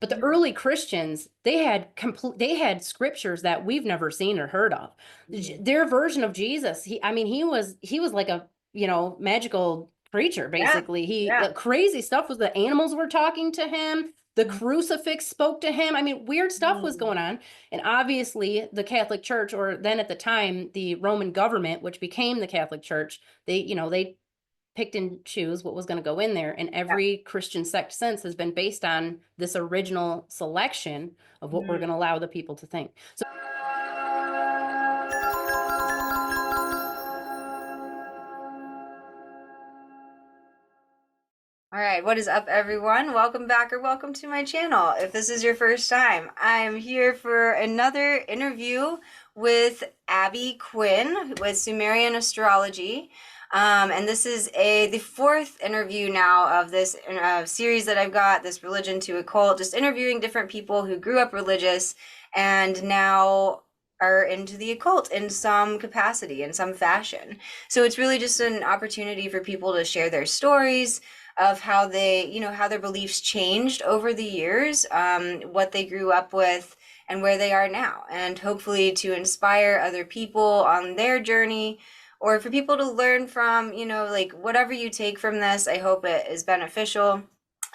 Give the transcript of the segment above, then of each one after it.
But the early Christians, they had scriptures that we've never seen or heard of. Their version of Jesus, he was like a, magical creature, Yeah, basically. yeah. Crazy stuff was the animals were talking to him. The crucifix spoke to him. I mean, weird stuff was Mhm. going on. And obviously the Catholic Church, or then at the time, the Roman government, which became the Catholic Church, they picked and choose what was going to go in there. And Yeah. every Christian sect since has been based on this original selection of what we're Mhm. going to allow the people to think. So, All right, what is up, everyone? Welcome back or welcome to my channel. If this is your first time, I'm here for another interview with Abbey Quinn with Sumerian Astrology. And this is the fourth interview now of this series that I've got, this Religion to Occult, just interviewing different people who grew up religious and now are into the occult in some capacity, in some fashion. So it's really just an opportunity for people to share their stories of how they, how their beliefs changed over the years, what they grew up with, and where they are now, and hopefully to inspire other people on their journey, or for people to learn from, like whatever you take from this, I hope it is beneficial.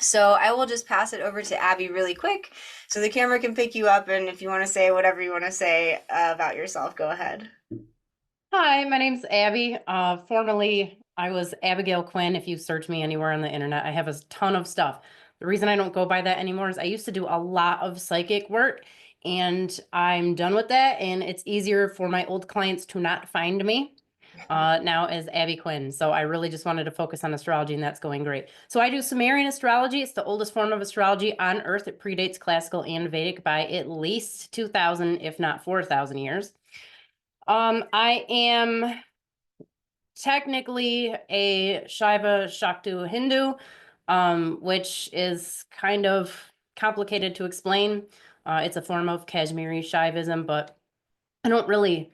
So I will just pass it over to Abby really quick so the camera can pick you up. And if you want to say whatever you want to say about yourself, go ahead. hi, my name's Abby. Formerly, I was Abigail Quinn. If you search me anywhere on the internet, I have a ton of stuff. The reason I don't go by that anymore is I used to do a lot of psychic work, and I'm done with that. And it's easier for my old clients to not find me now as Abbey Quinn. So I really just wanted to focus on astrology, and that's going great. So I do Sumerian astrology. It's the oldest form of astrology on Earth. It predates classical and Vedic by at least 2,000, if not 4,000 years. I am technically a Shaiva Shaktu Hindu, which is kind of complicated to explain. It's a form of Kashmiri Shaivism, but I don't really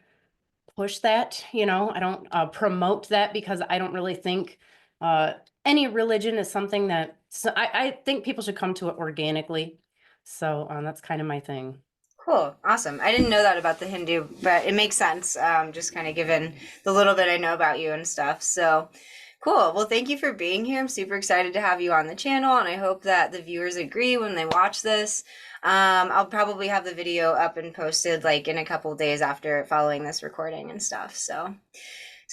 push that, I don't promote that because I don't really think uh, any religion is something that, so I think people should come to it organically. So that's kind of my thing. Cool. Awesome. I didn't know that about the Hindu, but it makes sense, just kind of given the little bit I know about you and stuff. So cool. Well, thank you for being here. I'm super excited to have you on the channel, and I hope that the viewers agree when they watch this. I'll probably have the video up and posted like in a couple days after following this recording and stuff. So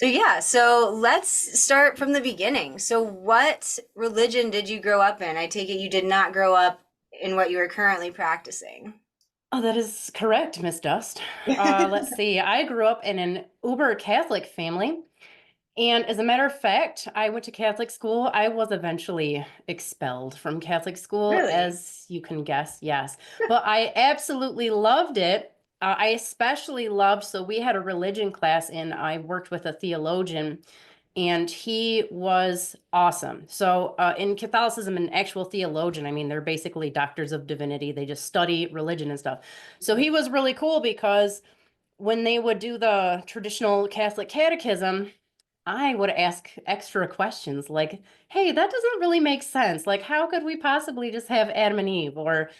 yeah, so let's start from the beginning. So what religion did you grow up in? I take it you did not grow up in what you are currently practicing. Oh, that is correct, Miss Dust. Let's see. I grew up in an uber Catholic family. And as a matter of fact, I went to Catholic school. I was eventually expelled from Catholic school, Really? as you can guess, yes. But I absolutely loved it. I especially loved, so we had a religion class, and I worked with a theologian, and he was awesome. So in Catholicism, an actual theologian, I mean, they're basically doctors of divinity. They just study religion and stuff. So he was really cool because when they would do the traditional Catholic catechism, I would ask extra questions like, hey, that doesn't really make sense. Like, how could we possibly just have Adam and Eve? Or,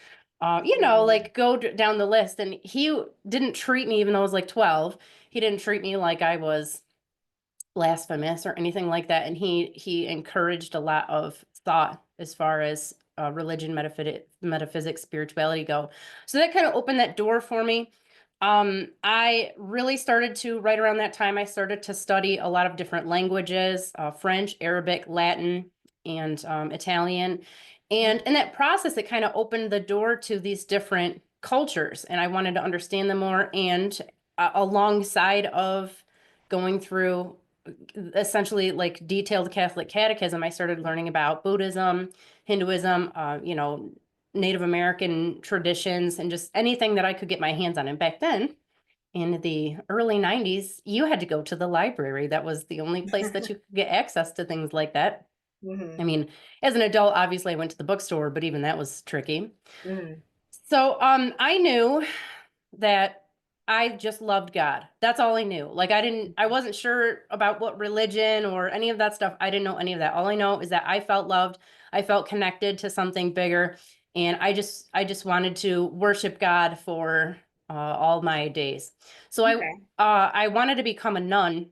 Mhm. like go down the list. And he didn't treat me, even though I was like 12, he didn't treat me like I was blasphemous or anything like that. And he encouraged a lot of thought as far as religion, metaphysics, spirituality go. So that kind of opened that door for me. I really started to, right around that time, I started to study a lot of different languages, French, Arabic, Latin, and Italian. And in that process, it kind of opened the door to these different cultures, and I wanted to understand them more. And alongside of going through essentially like detailed Catholic catechism, I started learning about Buddhism, Hinduism, Native American traditions, and just anything that I could get my hands on. And back then, in the early 90s, you had to go to the library. That was the only place that you could get access to things like that. Mhm. I mean, as an adult, obviously I went to the bookstore, but even that was tricky. Mhm. So I knew that I just loved God. That's all I knew. Like I wasn't sure about what religion or any of that stuff. I didn't know any of that. All I know is that I felt loved. I felt connected to something bigger. And I just wanted to worship God for all my days. So Okay. I wanted to become a nun,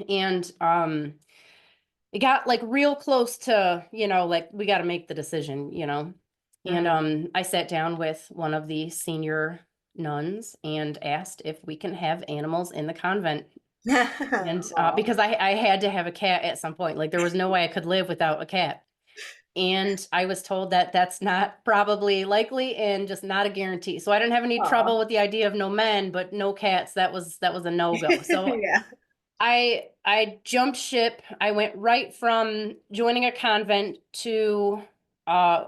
and it got like real close to, like we got to make the decision. And Mm. I sat down with one of the senior nuns and asked if we can have animals in the convent. And Aw. because I had to have a cat at some point, like there was no way I could live without a cat. And I was told that that's not probably likely and just not a guarantee. So I didn't have any Aw. trouble with the idea of no men, but no cats. That was a no-go. So Yeah. I jumped ship. I went right from joining a convent to uh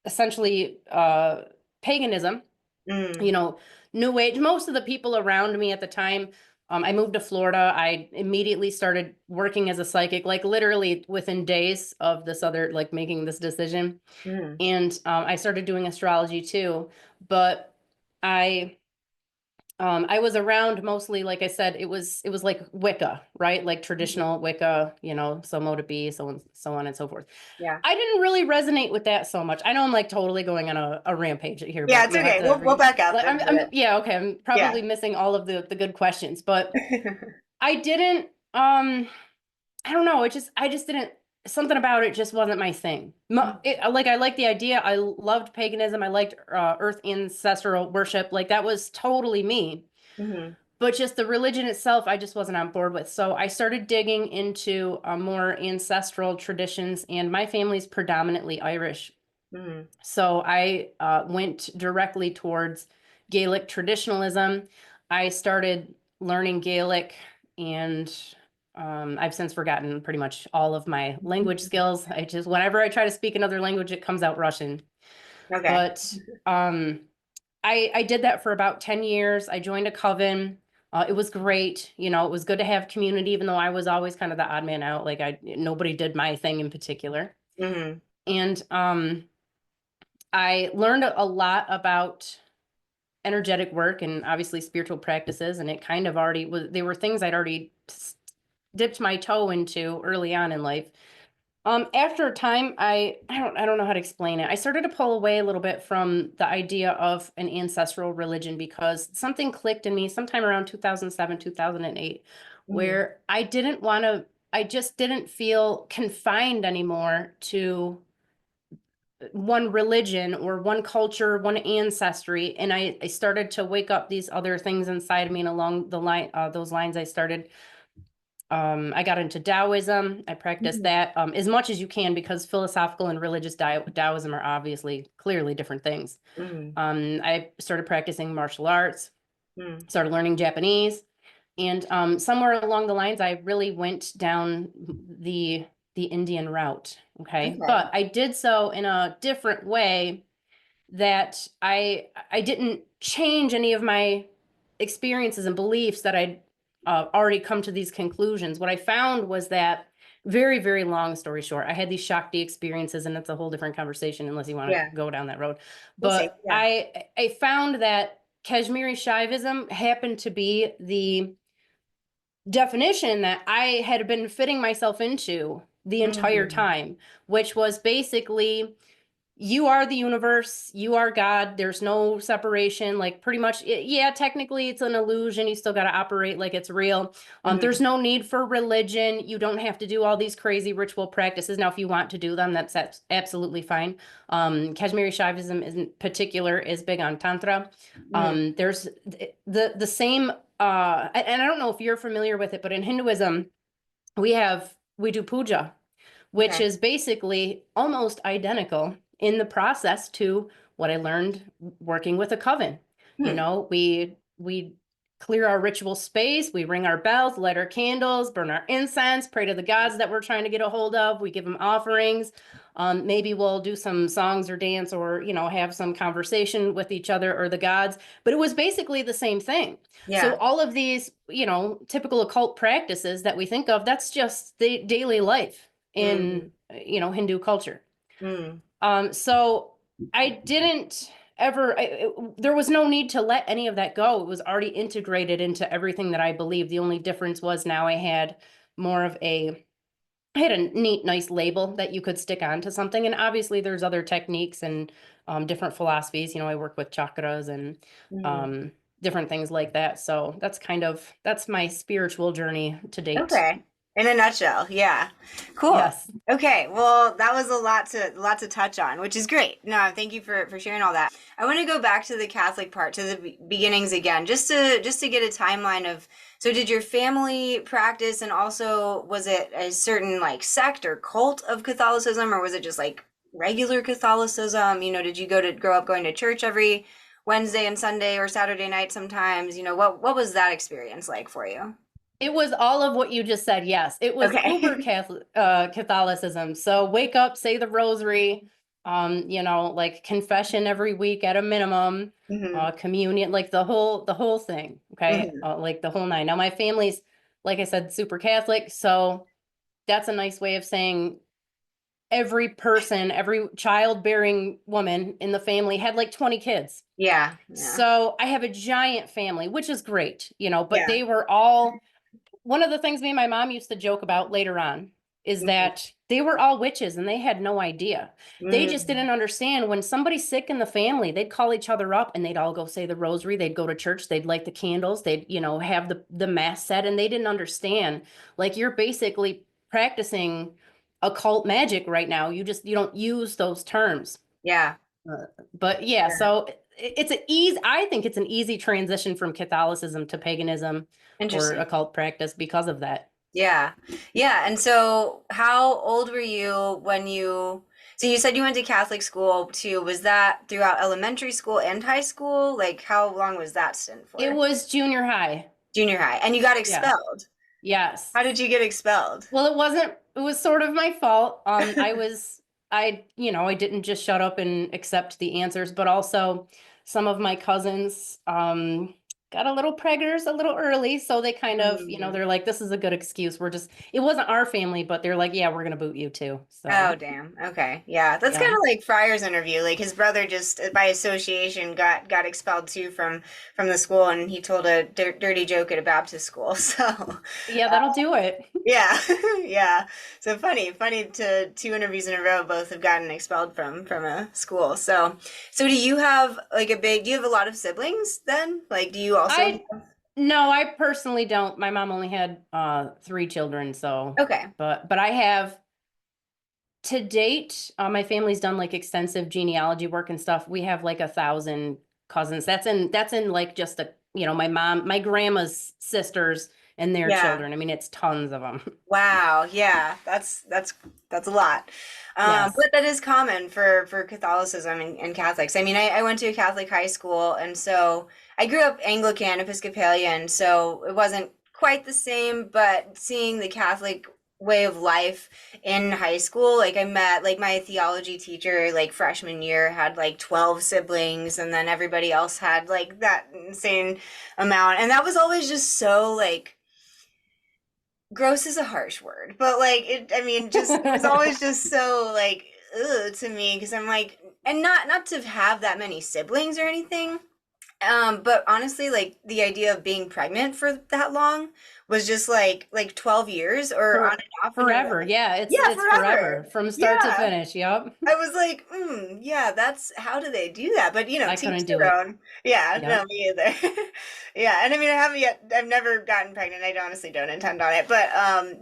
essentially paganism, Mm. you know, new age. Most of the people around me at the time, I moved to Florida. I immediately started working as a psychic, like literally within days of this other, like making this decision. Mm. And I started doing astrology too. But I I was around mostly, like I said, it was like Wicca, right? Like Mhm. traditional Wicca, so mo to be, so on and so forth. Yeah. I didn't really resonate with that so much. I know I'm like totally going on a rampage here, Yeah, but it's you'll have okay. to We'll back up like into it. yeah, okay. I'm Yeah. probably missing all of the good questions, but I didn't I don't know, I just didn't, something about it just wasn't my thing. Like I liked the idea. I loved paganism. I liked earth ancestral worship. Like that was totally me. Mhm. But just the religion itself, I just wasn't on board with. So I started digging into more ancestral traditions, and my family's predominantly Irish. Mhm. So I went directly towards Gaelic traditionalism. I started learning Gaelic, and I've since forgotten pretty much all of my language skills. Whenever I try to speak another language, it comes out Russian. Okay. But um, I did that for about 10 years. I joined a coven. It was great. It was good to have community, even though I was always kind of the odd man out. Like nobody did my thing in particular. Mhm. And I learned a lot about energetic work and obviously spiritual practices. And it kind of already was, they were things I'd already dipped my toe into early on in life. After a time, I don't know how to explain it. I started to pull away a little bit from the idea of an ancestral religion because something clicked in me sometime around 2007, 2008, Mhm. where I just didn't feel confined anymore to one religion or one culture, one ancestry. And I started to wake up these other things inside of me, and along those lines, I got into Taoism. I practiced Mhm. that as much as you can, because philosophical and religious Taoism are obviously clearly different things. Mhm. I started practicing martial arts, Mhm. started learning Japanese, and somewhere along the lines, I really went down the Indian route. Okay, Okay. but I did so in a different way, that I didn't change any of my experiences and beliefs that I'd already come to these conclusions. What I found was that, very, very long story short, I had these Shakti experiences, and it's a whole different conversation unless you want to Yeah. go down that road. We'll see. But Yeah. I found that Kashmiri Shaivism happened to be the definition that I had been fitting myself into the entire Mhm. time, which was basically, you are the universe, you are God, there's no separation. Like pretty much, yeah, technically it's an illusion, you still got to operate like it's real. There's Mhm. no need for religion, you don't have to do all these crazy ritual practices. Now if you want to do them, that's absolutely fine. Kashmiri Shaivism in particular is big on tantra. Mhm. There's the same and I don't know if you're familiar with it, but in Hinduism we do puja, which Okay. is basically almost identical in the process to what I learned working with a coven. Hmm. We clear our ritual space, we ring our bells, light our candles, burn our incense, pray to the gods that we're trying to get a hold of. We give them offerings. Maybe we'll do some songs or dance, or have some conversation with each other or the gods. But it was basically the same thing. So Yeah. all of these, typical occult practices that we think of, that's just the daily life Mhm. in Hindu culture. Mhm. So I didn't ever there was no need to let any of that go. It was already integrated into everything that I believed. The only difference was now I had more of a I had a neat, nice label that you could stick onto something. And obviously there's other techniques and different philosophies. You know, I work with chakras and Mhm. um, different things like that. So that's my spiritual journey to date. Okay. In a nutshell, yeah. Cool. Yes. Okay, well, that was a lot to touch on, which is great. No, thank you for sharing all that. I want to go back to the Catholic part, to the beginnings again, just to get a timeline of, so did your family practice, and also was it a certain like sect or cult of Catholicism, or was it just like regular Catholicism? You know, did you grow up going to church every Wednesday and Sunday or Saturday night sometimes? You know, what was that experience like for you? It was all of what you just said. Yes, it was uber Okay. Catholic, Catholicism. So wake up, say the rosary, you know, like confession every week at a minimum, Hmm. communion, like the whole thing. Okay, Hmm. like the whole nine. Now my family's, like I said, super Catholic, so that's a nice way of saying every person, every childbearing woman in the family had like 20 kids. Yeah, yeah, So I have a giant family, which is great, you know, but yeah. they were all one of the things me and my mom used to joke about later on is Hmm. that they were all witches and they had no idea. They just Hmm. didn't understand when somebody's sick in the family, they'd call each other up and they'd all go say the rosary, they'd go to church, they'd light the candles, they'd, you know, have the mass said, and they didn't understand. Like you're basically practicing occult magic right now. You don't use those terms. Yeah, But yeah, yeah. so I think it's an easy transition from Catholicism to paganism or Interesting. occult practice because of that. Yeah. Yeah. And so how old were you when so you said you went to Catholic school too. Was that throughout elementary school and high school? Like how long was that stint It for? was junior high. Junior high. And you got Yeah. expelled. Yes. How did you get expelled? Well, it was sort of my fault. I didn't just shut up and accept the answers, but also some of my cousins, got a little preggers a little early. So they kind of, Hmm. they're like, this is a good excuse. It wasn't our family, but they're like, yeah, we're going to boot you too. Oh, So damn. Okay. Yeah. That's kind yeah. of like Fryer's interview. Like his brother just by association got expelled too from the school, and he told a dirty joke at a Baptist school. So, Yeah, that'll do it. yeah. Yeah. So funny to two interviews in a row both have gotten expelled from a school. So do you have like do you have a lot of siblings then? Like do you also I No, I personally don't. My mom only had 3 children, so Okay. but I have to date, my family's done like extensive genealogy work and stuff. We have like 1,000 cousins. That's in like just my grandma's sisters and their Yeah. children. I mean, it's tons of them. Wow, yeah, that's a lot. Yes. But that is common for Catholicism and Catholics. I mean, I went to a Catholic high school, and so I grew up Anglican, Episcopalian, so it wasn't quite the same, but seeing the Catholic way of life in high school, like I met like my theology teacher like freshman year had like 12 siblings, and then everybody else had like that insane amount. And that was always just so like gross is a harsh word, but like I mean, just it was always just so like ugh to me because I'm like, and not to have that many siblings or anything, but honestly, like the idea of being pregnant for that long was just like 12 years or on For and off, and you're forever. like, Yeah, it's yeah, it's forever, forever from start to yeah. finish. Yep. I was like, yeah, that's how do they do that? But I teach couldn't do their it. own. Yeah, no, Yep. me either. Yeah, and I mean, I haven't yet. I've never gotten pregnant. I honestly don't intend on it. But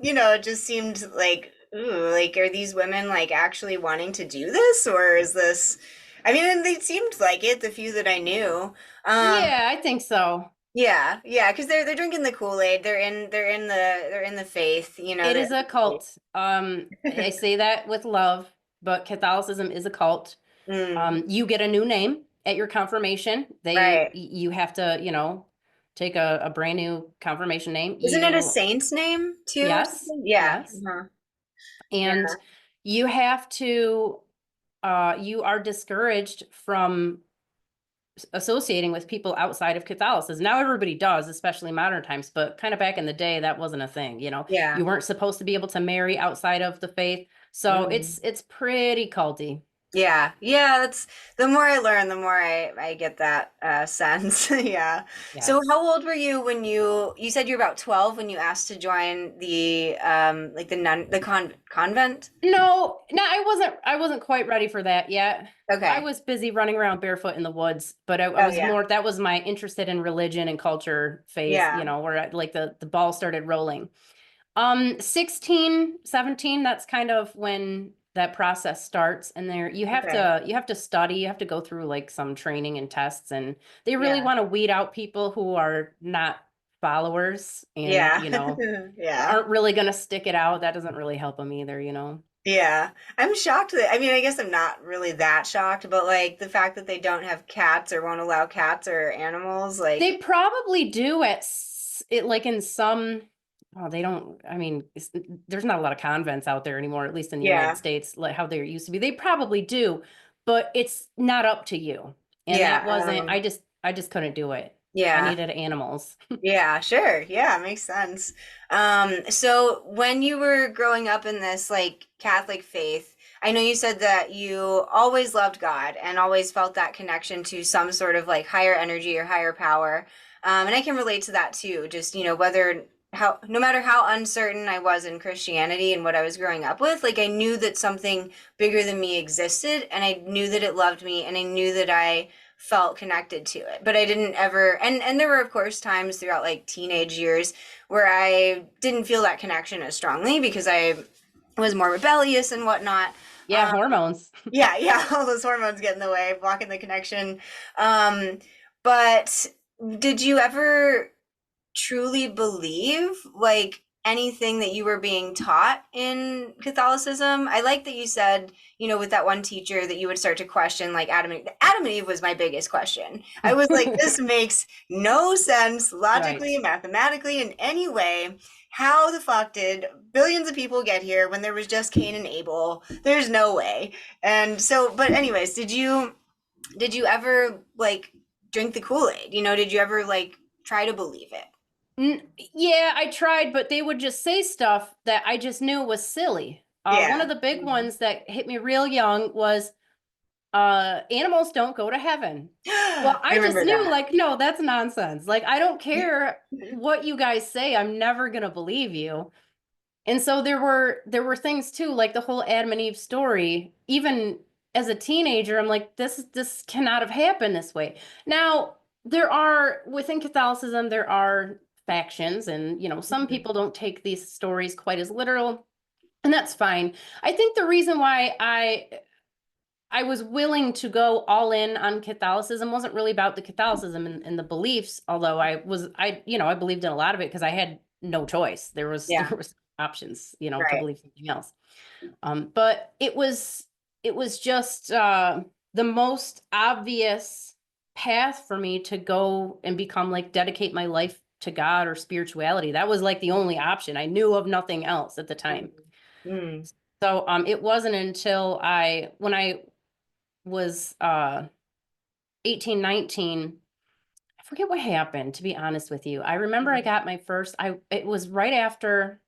it just seemed like, ooh, like, are these women like actually wanting to do this, or is this? I mean, and they seemed like it. The few that I knew. Um, Yeah, I think so. yeah, yeah, because they're drinking the Kool-Aid. They're in the faith. It They're is a cult. I say that with love, but Catholicism is a cult. mm, You get a new name at your confirmation. right. You have to, take a brand new confirmation name. Isn't it a saint's name too or Yes, something? Yeah. yes. Uh-huh. And Yeah. you have to, you are discouraged from associating with people outside of Catholicism. Now everybody does, especially modern times, but kind of back in the day, that wasn't a thing. Yeah. You weren't supposed to be able to marry outside of the faith. So Mm. it's pretty culty. Yeah, yeah, that's the more I learn, the more I get that sense. Yeah. So Yes. how old were you when you said you're about 12 when you asked to join the like the convent? No, no, I wasn't quite ready for that yet. I Okay. was busy running around barefoot in the woods, but I Oh was yeah. more, that was my interested in religion and culture phase, Yeah. where like the ball started rolling. 16, 17, that's kind of when that process starts. And there Okay. you have to study, you have to go through like some training and tests, and they really Yeah. want to weed out people who are not followers and, Yeah. Yeah. aren't really going to stick it out. That doesn't really help them either. Yeah. I'm shocked that, I mean, I guess I'm not really that shocked, but like the fact that they don't have cats or won't allow cats or animals, They like, probably do it like in some, oh, they don't, I mean, there's not a lot of convents out there anymore, at least in the United yeah. States, like how there used to be. They probably do, but it's not up to you. And that Yeah. wasn't, I just couldn't do it. I Yeah. needed animals. Yeah, sure. Yeah, makes sense. So when you were growing up in this like Catholic faith, I know you said that you always loved God and always felt that connection to some sort of like higher energy or higher power. And I can relate to that too. Just, whether how no matter how uncertain I was in Christianity and what I was growing up with, like I knew that something bigger than me existed and I knew that it loved me and I knew that I felt connected to it, but I didn't ever, and there were of course times throughout like teenage years where I didn't feel that connection as strongly because I was more rebellious and whatnot. Yeah, um hormones. yeah, yeah, all those hormones get in the way, blocking the connection. um but did you ever truly believe like anything that you were being taught in Catholicism? I like that you said, with that one teacher that you would start to question like Adam and Eve was my biggest question. I was like, this makes no sense Right. logically, mathematically, in any way. How the fuck did billions of people get here when there was just Cain and Abel? There's no way. And so, but anyways, did you ever like drink the Kool-Aid? Did you ever like try to believe it? Yeah, I tried, but they would just say stuff that I just knew was silly. One Yeah. of the big Mhm. ones that hit me real young was animals don't go to heaven. Well, I I just remember knew that. like, no, that's nonsense. Like, I don't care what you guys say, I'm never gonna believe you. And so there were things too, like the whole Adam and Eve story. Even as a teenager, I'm like, this cannot have happened this way. Now, there are within Catholicism, there are factions, and some Mhm. people don't take these stories quite as literal, and that's fine. I think the reason why I was willing to go all in on Catholicism wasn't really about the Catholicism and the beliefs, although I believed in a lot of it because I had no choice. There was there Yeah, was options, to right. believe something else. But it was just the most obvious path for me to go and become like dedicate my life to God or spirituality. That was like the only option. I knew of nothing else at the time. Mm. So it wasn't until when I was 18, 19. I forget what happened, to be honest with you. I remember I Mm. got my first, it was right after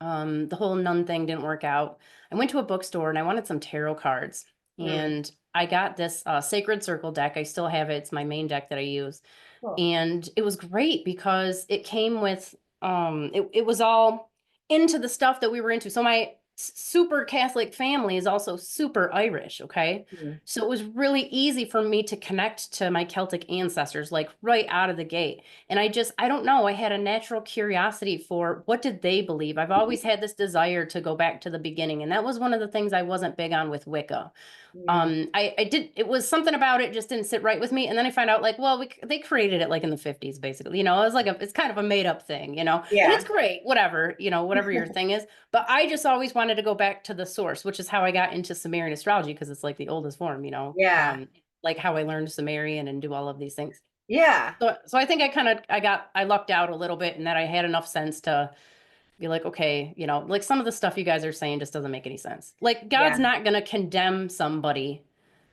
the whole nun thing didn't work out. I went to a bookstore and I wanted some tarot cards. Mm. And I got this Sacred Circle deck. I still have it. It's my main deck that I use. Cool. And it was great because it came with it was all into the stuff that we were into. So my super Catholic family is also super Irish, okay? Mm. So it was really easy for me to connect to my Celtic ancestors like right out of the gate. And I don't know, I had a natural curiosity for what did they believe? I've always had this desire to go back to the beginning, and that was one of the things I wasn't big on with Wicca. Mm. I did, it was something about it just didn't sit right with me. And then I found out like, well, they created it like in the 50s, basically, it was like it's kind of a made up thing, and it's Yeah. great, whatever, whatever your thing is. But I just always wanted to go back to the source, which is how I got into Sumerian astrology, because it's like the oldest form, Yeah. like how I learned Sumerian and do all of these things. Yeah. So I think I lucked out a little bit, and that I had enough sense to be like, okay, like some of the stuff you guys are saying just doesn't make any sense. Like God's Yeah. not going to condemn somebody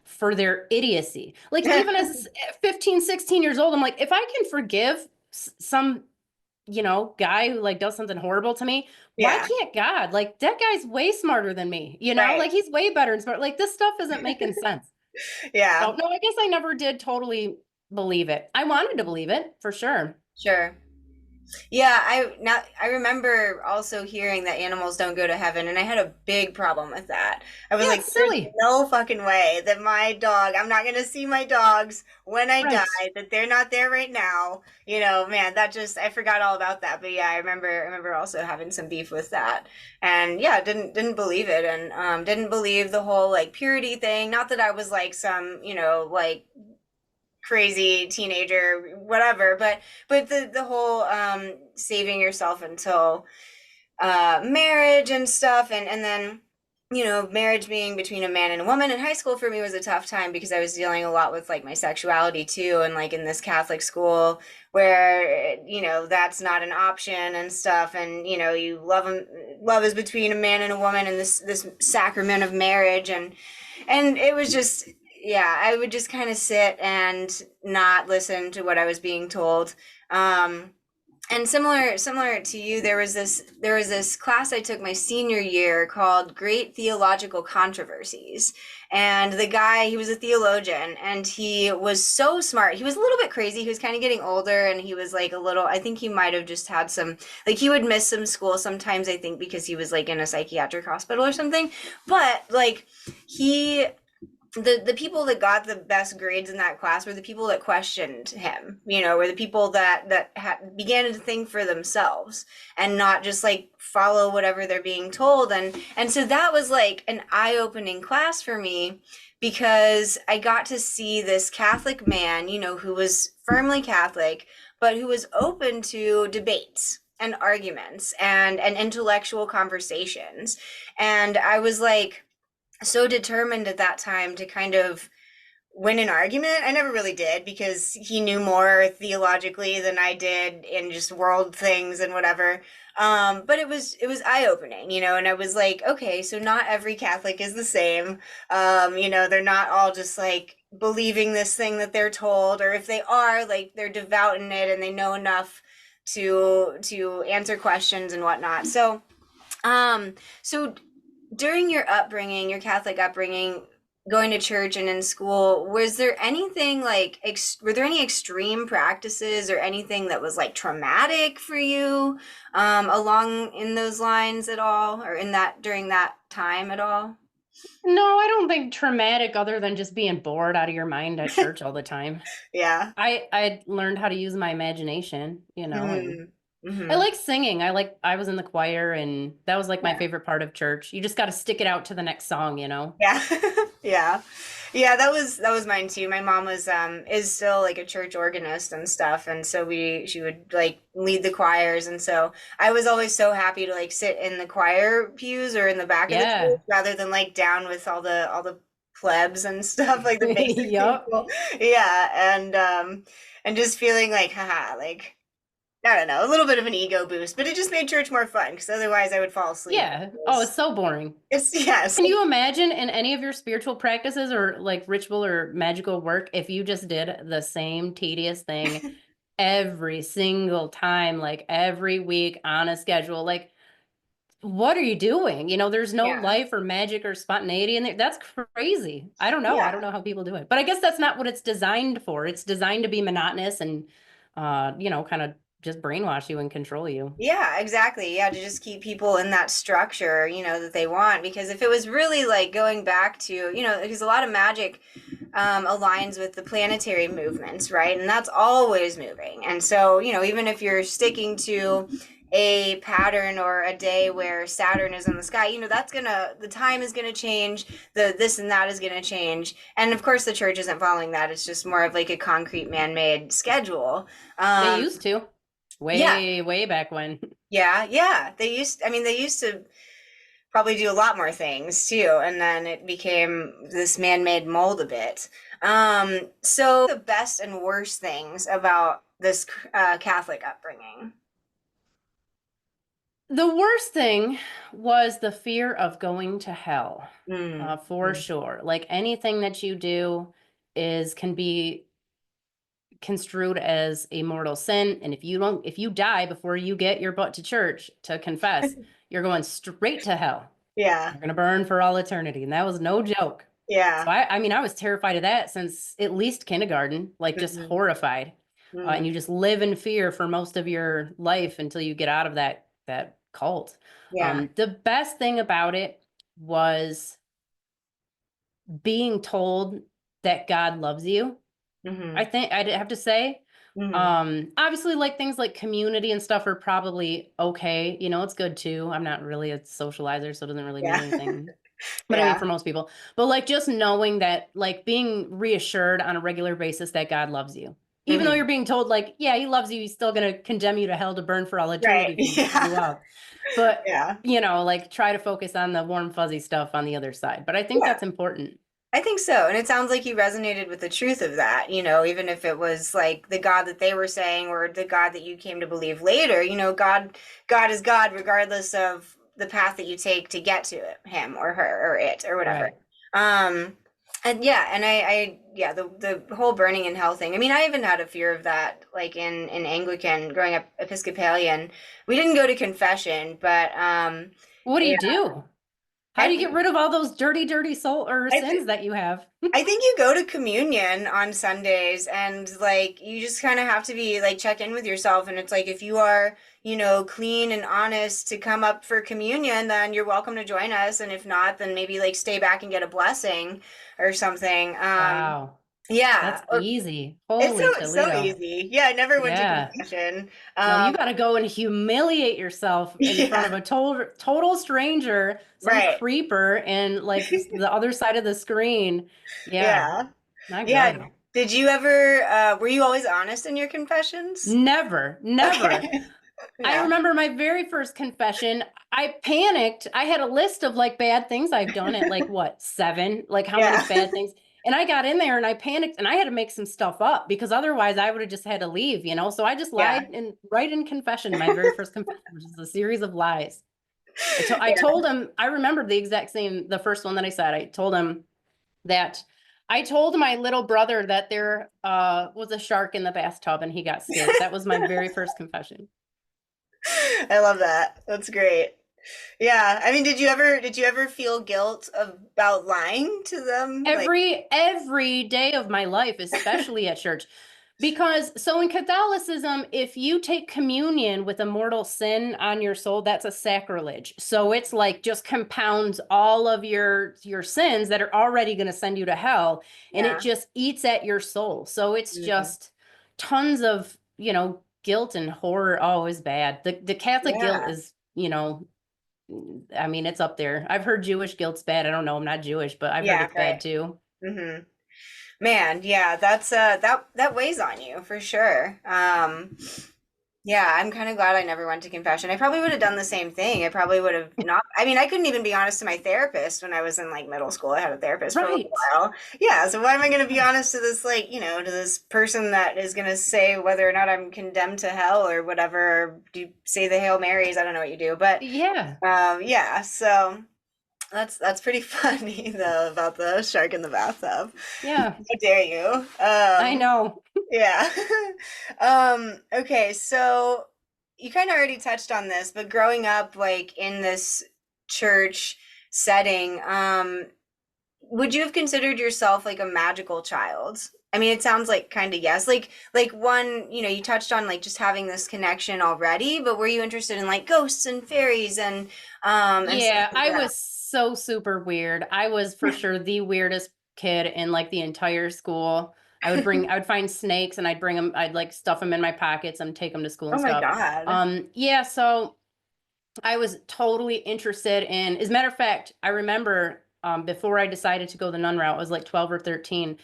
for their idiocy. Like even as 15, 16 years old, I'm like, if I can forgive some guy who like does something horrible to me. Why Yeah. can't God? Like that guy's way smarter than me, Right. like he's way better and smart. Like this stuff isn't making sense. Yeah. So no, I guess I never did totally believe it. I wanted to believe it for sure. Sure. Yeah, I remember also hearing that animals don't go to heaven, and I had a big problem with that. I was Yeah, like, it's there's silly. no fucking way that my dog, I'm not gonna see my dogs when I die, Right. that they're not there right now. Man, that just I forgot all about that. But yeah, I remember also having some beef with that. And yeah, didn't believe it and didn't believe the whole like purity thing. Not that I was like some, like crazy teenager whatever, but the whole saving yourself until marriage and stuff, and then marriage being between a man and a woman in high school for me was a tough time because I was dealing a lot with like my sexuality too, and like in this Catholic school where that's not an option and stuff, and you love is between a man and a woman and this sacrament of marriage, and it was just, yeah, I would just kind of sit and not listen to what I was being told. And similar to you, there was this class I took my senior year called Great Theological Controversies. And the guy, he was a theologian and he was so smart. He was a little bit crazy. He was kind of getting older and he was like a little, I think he might have just had some, like he would miss some school sometimes, I think because he was like in a psychiatric hospital or something. But like he the people that got the best grades in that class were the people that questioned him, were the people that began to think for themselves and not just like follow whatever they're being told, and so that was like an eye-opening class for me because I got to see this Catholic man, who was firmly Catholic but who was open to debates and arguments and intellectual conversations, and I was like so determined at that time to kind of win an argument. I never really did because he knew more theologically than I did in just world things and whatever. But it was eye opening, and I was like, okay, so not every Catholic is the same. They're not all just like believing this thing that they're told, or if they are, like they're devout in it and they know enough to answer questions and whatnot. So during your upbringing, your Catholic upbringing, going to church and in school, was there anything like, were there any extreme practices or anything that was like traumatic for you along in those lines at all, or during that time at all? No, I don't think traumatic other than just being bored out of your mind at church all the time. Yeah. I learned how to use my imagination, and Hmm. I Hmm. like singing. I was in the choir and that was like my Yeah. favorite part of church. You just got to stick it out to the next song. Yeah. Yeah. Yeah, that was mine too. My mom was is still like a church organist and stuff, and so she would like lead the choirs, and so I was always so happy to like sit in the choir pews or in the back of the church Yeah. rather than like down with all the plebs and stuff, like the basic Yup. people. Yeah, and just feeling like haha, like I don't know, a little bit of an ego boost, but it just made church more fun because otherwise I would fall asleep. Yeah. Oh, it's so boring. It's yes. Can you imagine in any of your spiritual practices or like ritual or magical work if you just did the same tedious thing every single time, like every week on a schedule? Like, what are you doing? There's no Yeah. life or magic or spontaneity in there. That's crazy. I don't know. I don't Yeah. know how people do it. But I guess that's not what it's designed for. It's designed to be monotonous and kind of just brainwash you and control you. Yeah, exactly. Yeah, to just keep people in that structure, that they want. Because if it was really like going back to, because a lot of magic aligns with the planetary movements, right? And that's always moving. And so, even if you're sticking to a pattern or a day where Saturn is in the sky, the time is gonna change, the this and that is gonna change. And of course the church isn't following that. It's just more of like a concrete man-made schedule. They Um, used to yeah, way, way back when. yeah, yeah. They used to probably do a lot more things too, and then it became this man-made mold a bit. So the best and worst things about this Catholic upbringing. The worst thing was the fear of going to hell, Mm. for sure. Like anything that you do can be construed as a mortal sin. And if you die before you get your butt to church to confess, you're going straight to hell. Yeah. You're going to burn for all eternity. And that was no joke. Yeah. So I mean, I was terrified of that since at least kindergarten, like just Mhm. horrified. And you just live in fear for most of your life until you get out of that cult. Yeah. The best thing about it was being told that God loves you. Mhm. I think I'd have to say, Mhm. obviously like things like community and stuff are probably okay. You know, it's good too. I'm not really a socializer, so it doesn't really mean Yeah. anything. But I mean, Yeah. for most people, but like just knowing that, like being reassured on a regular basis that God loves you, even though Mhm. you're being told like, yeah, he loves you, he's still going to condemn you to hell to burn for all Right. eternity if you screw Yeah. up. But, Yeah. you know, like try to focus on the warm, fuzzy stuff on the other side. But I think Yeah. that's important. I think so. And it sounds like you resonated with the truth of that, you know, even if it was like the God that they were saying or the God that you came to believe later, you know, God is God regardless of the path that you take to get to it, him or her or it or whatever. Right. And yeah, and yeah, the whole burning in hell thing. I mean, I even had a fear of that, like in Anglican, growing up Episcopalian. We didn't go to confession, but What do yeah, you do? How do you I get rid of all those dirty, dirty soul or I think sins that you have? I think you go to communion on Sundays and like you just kind of have to be like check in with yourself and it's like if you are, you know, clean and honest to come up for communion, then you're welcome to join us and if not, then maybe like stay back and get a blessing or something. Wow. Yeah, That's easy. it's Holy so Toledo. easy. Yeah, I never went to Yeah. confession. No, you got to go and humiliate yourself in front Yeah, of a total stranger, some right. creeper, and like the other side of the screen. Yeah, Yeah. not Yeah. good. Did you ever were you always honest in your confessions? Never, never. Okay. I Yeah. remember my very first confession. I panicked. I had a list of like bad things I've done at like what, 7? Like how many Yeah. bad things. And I got in there and I panicked and I had to make some stuff up because otherwise I would have just had to leave, you know? So I just Yeah. lied and right in confession, my very first confession, which is a series of lies. I Yeah. told him, I remembered the exact same, the first one that I said. I told him that I told my little brother that there was a shark in the bathtub and he got scared. That was my very first confession. I love that. That's great. Yeah. I mean, did you ever feel guilt about lying to them? Like, Every day of my life, especially at church. Because so in Catholicism, if you take communion with a mortal sin on your soul, that's a sacrilege. So it's like just compounds all of your sins that are already going to send you to hell, and it yeah. just eats at your soul. So it's Mhm. just tons of, you know, guilt and horror. Oh, is bad. The Catholic guilt Yeah. is, you know, I mean, it's up there. I've heard Jewish guilt's bad. I don't know. I'm not Jewish, but I've heard Yeah, it's bad right. too. Hmm. Man, yeah, that's that weighs on you for sure. Yeah, I'm kind of glad I never went to confession. I probably would have done the same thing. I probably would have not. I mean, I couldn't even be honest to my therapist when I was in like middle school. I had a therapist for a little Right. while. Yeah, so why am I going to be honest to this, like, you know, to this person that is going to say whether or not I'm condemned to hell or whatever? Or do you say the Hail Marys? I don't know what you do, but Yeah. yeah. So that's pretty funny though about the shark in the bathtub. Yeah. How dare you? I know. Yeah. Okay, so you kind of already touched on this, but growing up like in this church setting, would you have considered yourself like a magical child? I mean, it sounds like kind of yes. Like one, you know, you touched on like just having this connection already, but were you interested in like ghosts and fairies and stuff Yeah, like I that? was so super weird. I was for sure the weirdest kid in like the entire school. I would find snakes and I'd bring them, I'd like stuff them in my pockets and take them to school Oh and my stuff. God. Yeah, so I was totally interested in, as a matter of fact, I remember before I decided to go the nun route, I was like 12 or 13.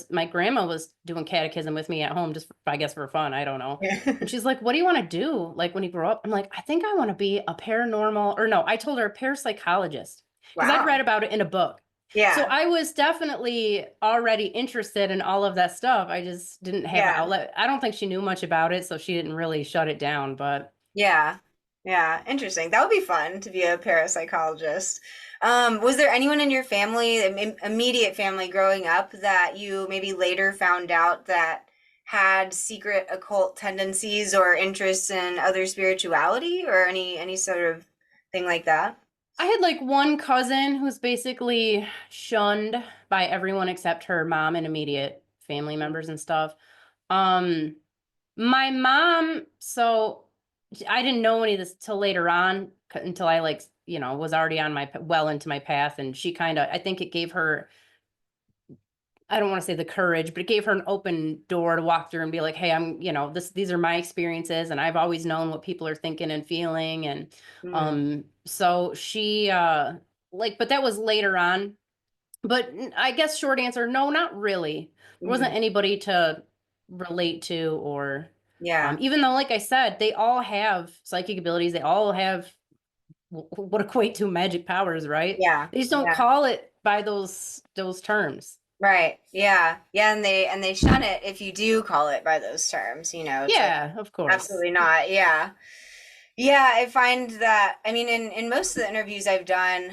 My grandma was doing catechism with me at home, just I guess for fun. I don't know. Yeah. And she's like, what do you want to do? Like when you grow up? I'm like, I think I want to be a paranormal, or no, I told her a parapsychologist because I'd read Wow. about it in a book. So Yeah. I was definitely already interested in all of that stuff. I just didn't have an Yeah. outlet. I don't think she knew much about it, so she didn't really shut it down, but Yeah. Yeah. Interesting. That would be fun to be a parapsychologist. Was there anyone in your family, immediate family growing up that you maybe later found out that had secret occult tendencies or interests in other spirituality or any sort of thing like that? I had like one cousin who's basically shunned by everyone except her mom and immediate family members and stuff. Um, my mom, so I didn't know any of this till later on, until I like, was already on well into my path. And she kind of, I think it gave her, I don't want to say the courage, but it gave her an open door to walk through and be like, hey, these are my experiences and I've always known what people are thinking and feeling. And Mm, so she but that was later on. But I guess short answer, no, not really. There wasn't mhm. anybody to relate to or Yeah. even though, like I said, they all have psychic abilities, they all have what equate to magic powers, right? Yeah. They just don't Yeah. call it by those terms. Right. Yeah. Yeah, and they shun it if you do call it by those terms, it's like Yeah, of course. absolutely not. Yeah. Yeah, I find that, I mean, in most of the interviews I've done,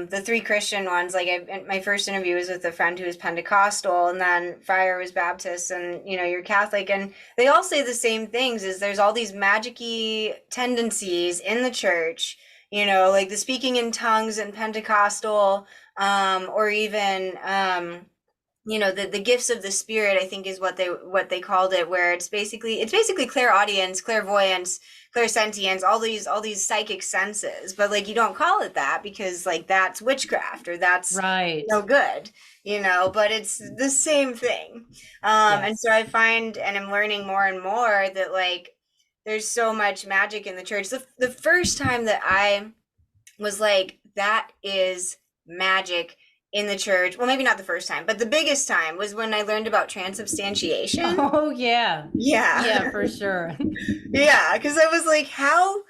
the three Christian ones, like my first interview was with a friend who was Pentecostal, and then Friar was Baptist, and you're Catholic, and they all say the same things: is there's all these magic-y tendencies in the church, like the speaking in tongues and Pentecostal, or even the gifts of the spirit, I think, is what they called it, where it's basically clairaudience, clairvoyance, clairsentience, all these psychic senses, but like you don't call it that because like that's witchcraft or that's Right. no good, but it's the same thing. And so Yes. I find, and I'm learning more and more that like there's so much magic in the church. The first time that I was like, that is magic in the church. Well, maybe not the first time, but the biggest time was when I learned about transubstantiation. Oh yeah. Yeah, Yeah. for sure. Yeah, because I was like, how,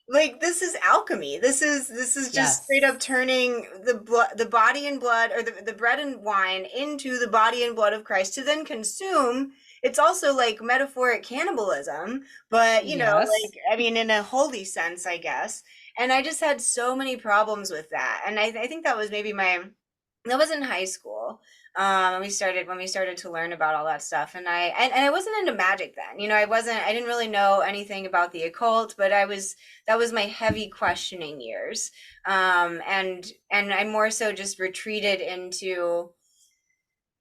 like, this is alchemy. This is just straight up Yes. turning the body and blood, or the bread and wine into the body and blood of Christ to then consume. It's also like metaphoric cannibalism, but Yes. like, I mean, in a holy sense, I guess. And I just had so many problems with that. And I think that was maybe that was in high school. When we started to learn about all that stuff, and I wasn't into magic then. I didn't really know anything about the occult, but that was my heavy questioning years. And I more so just retreated into,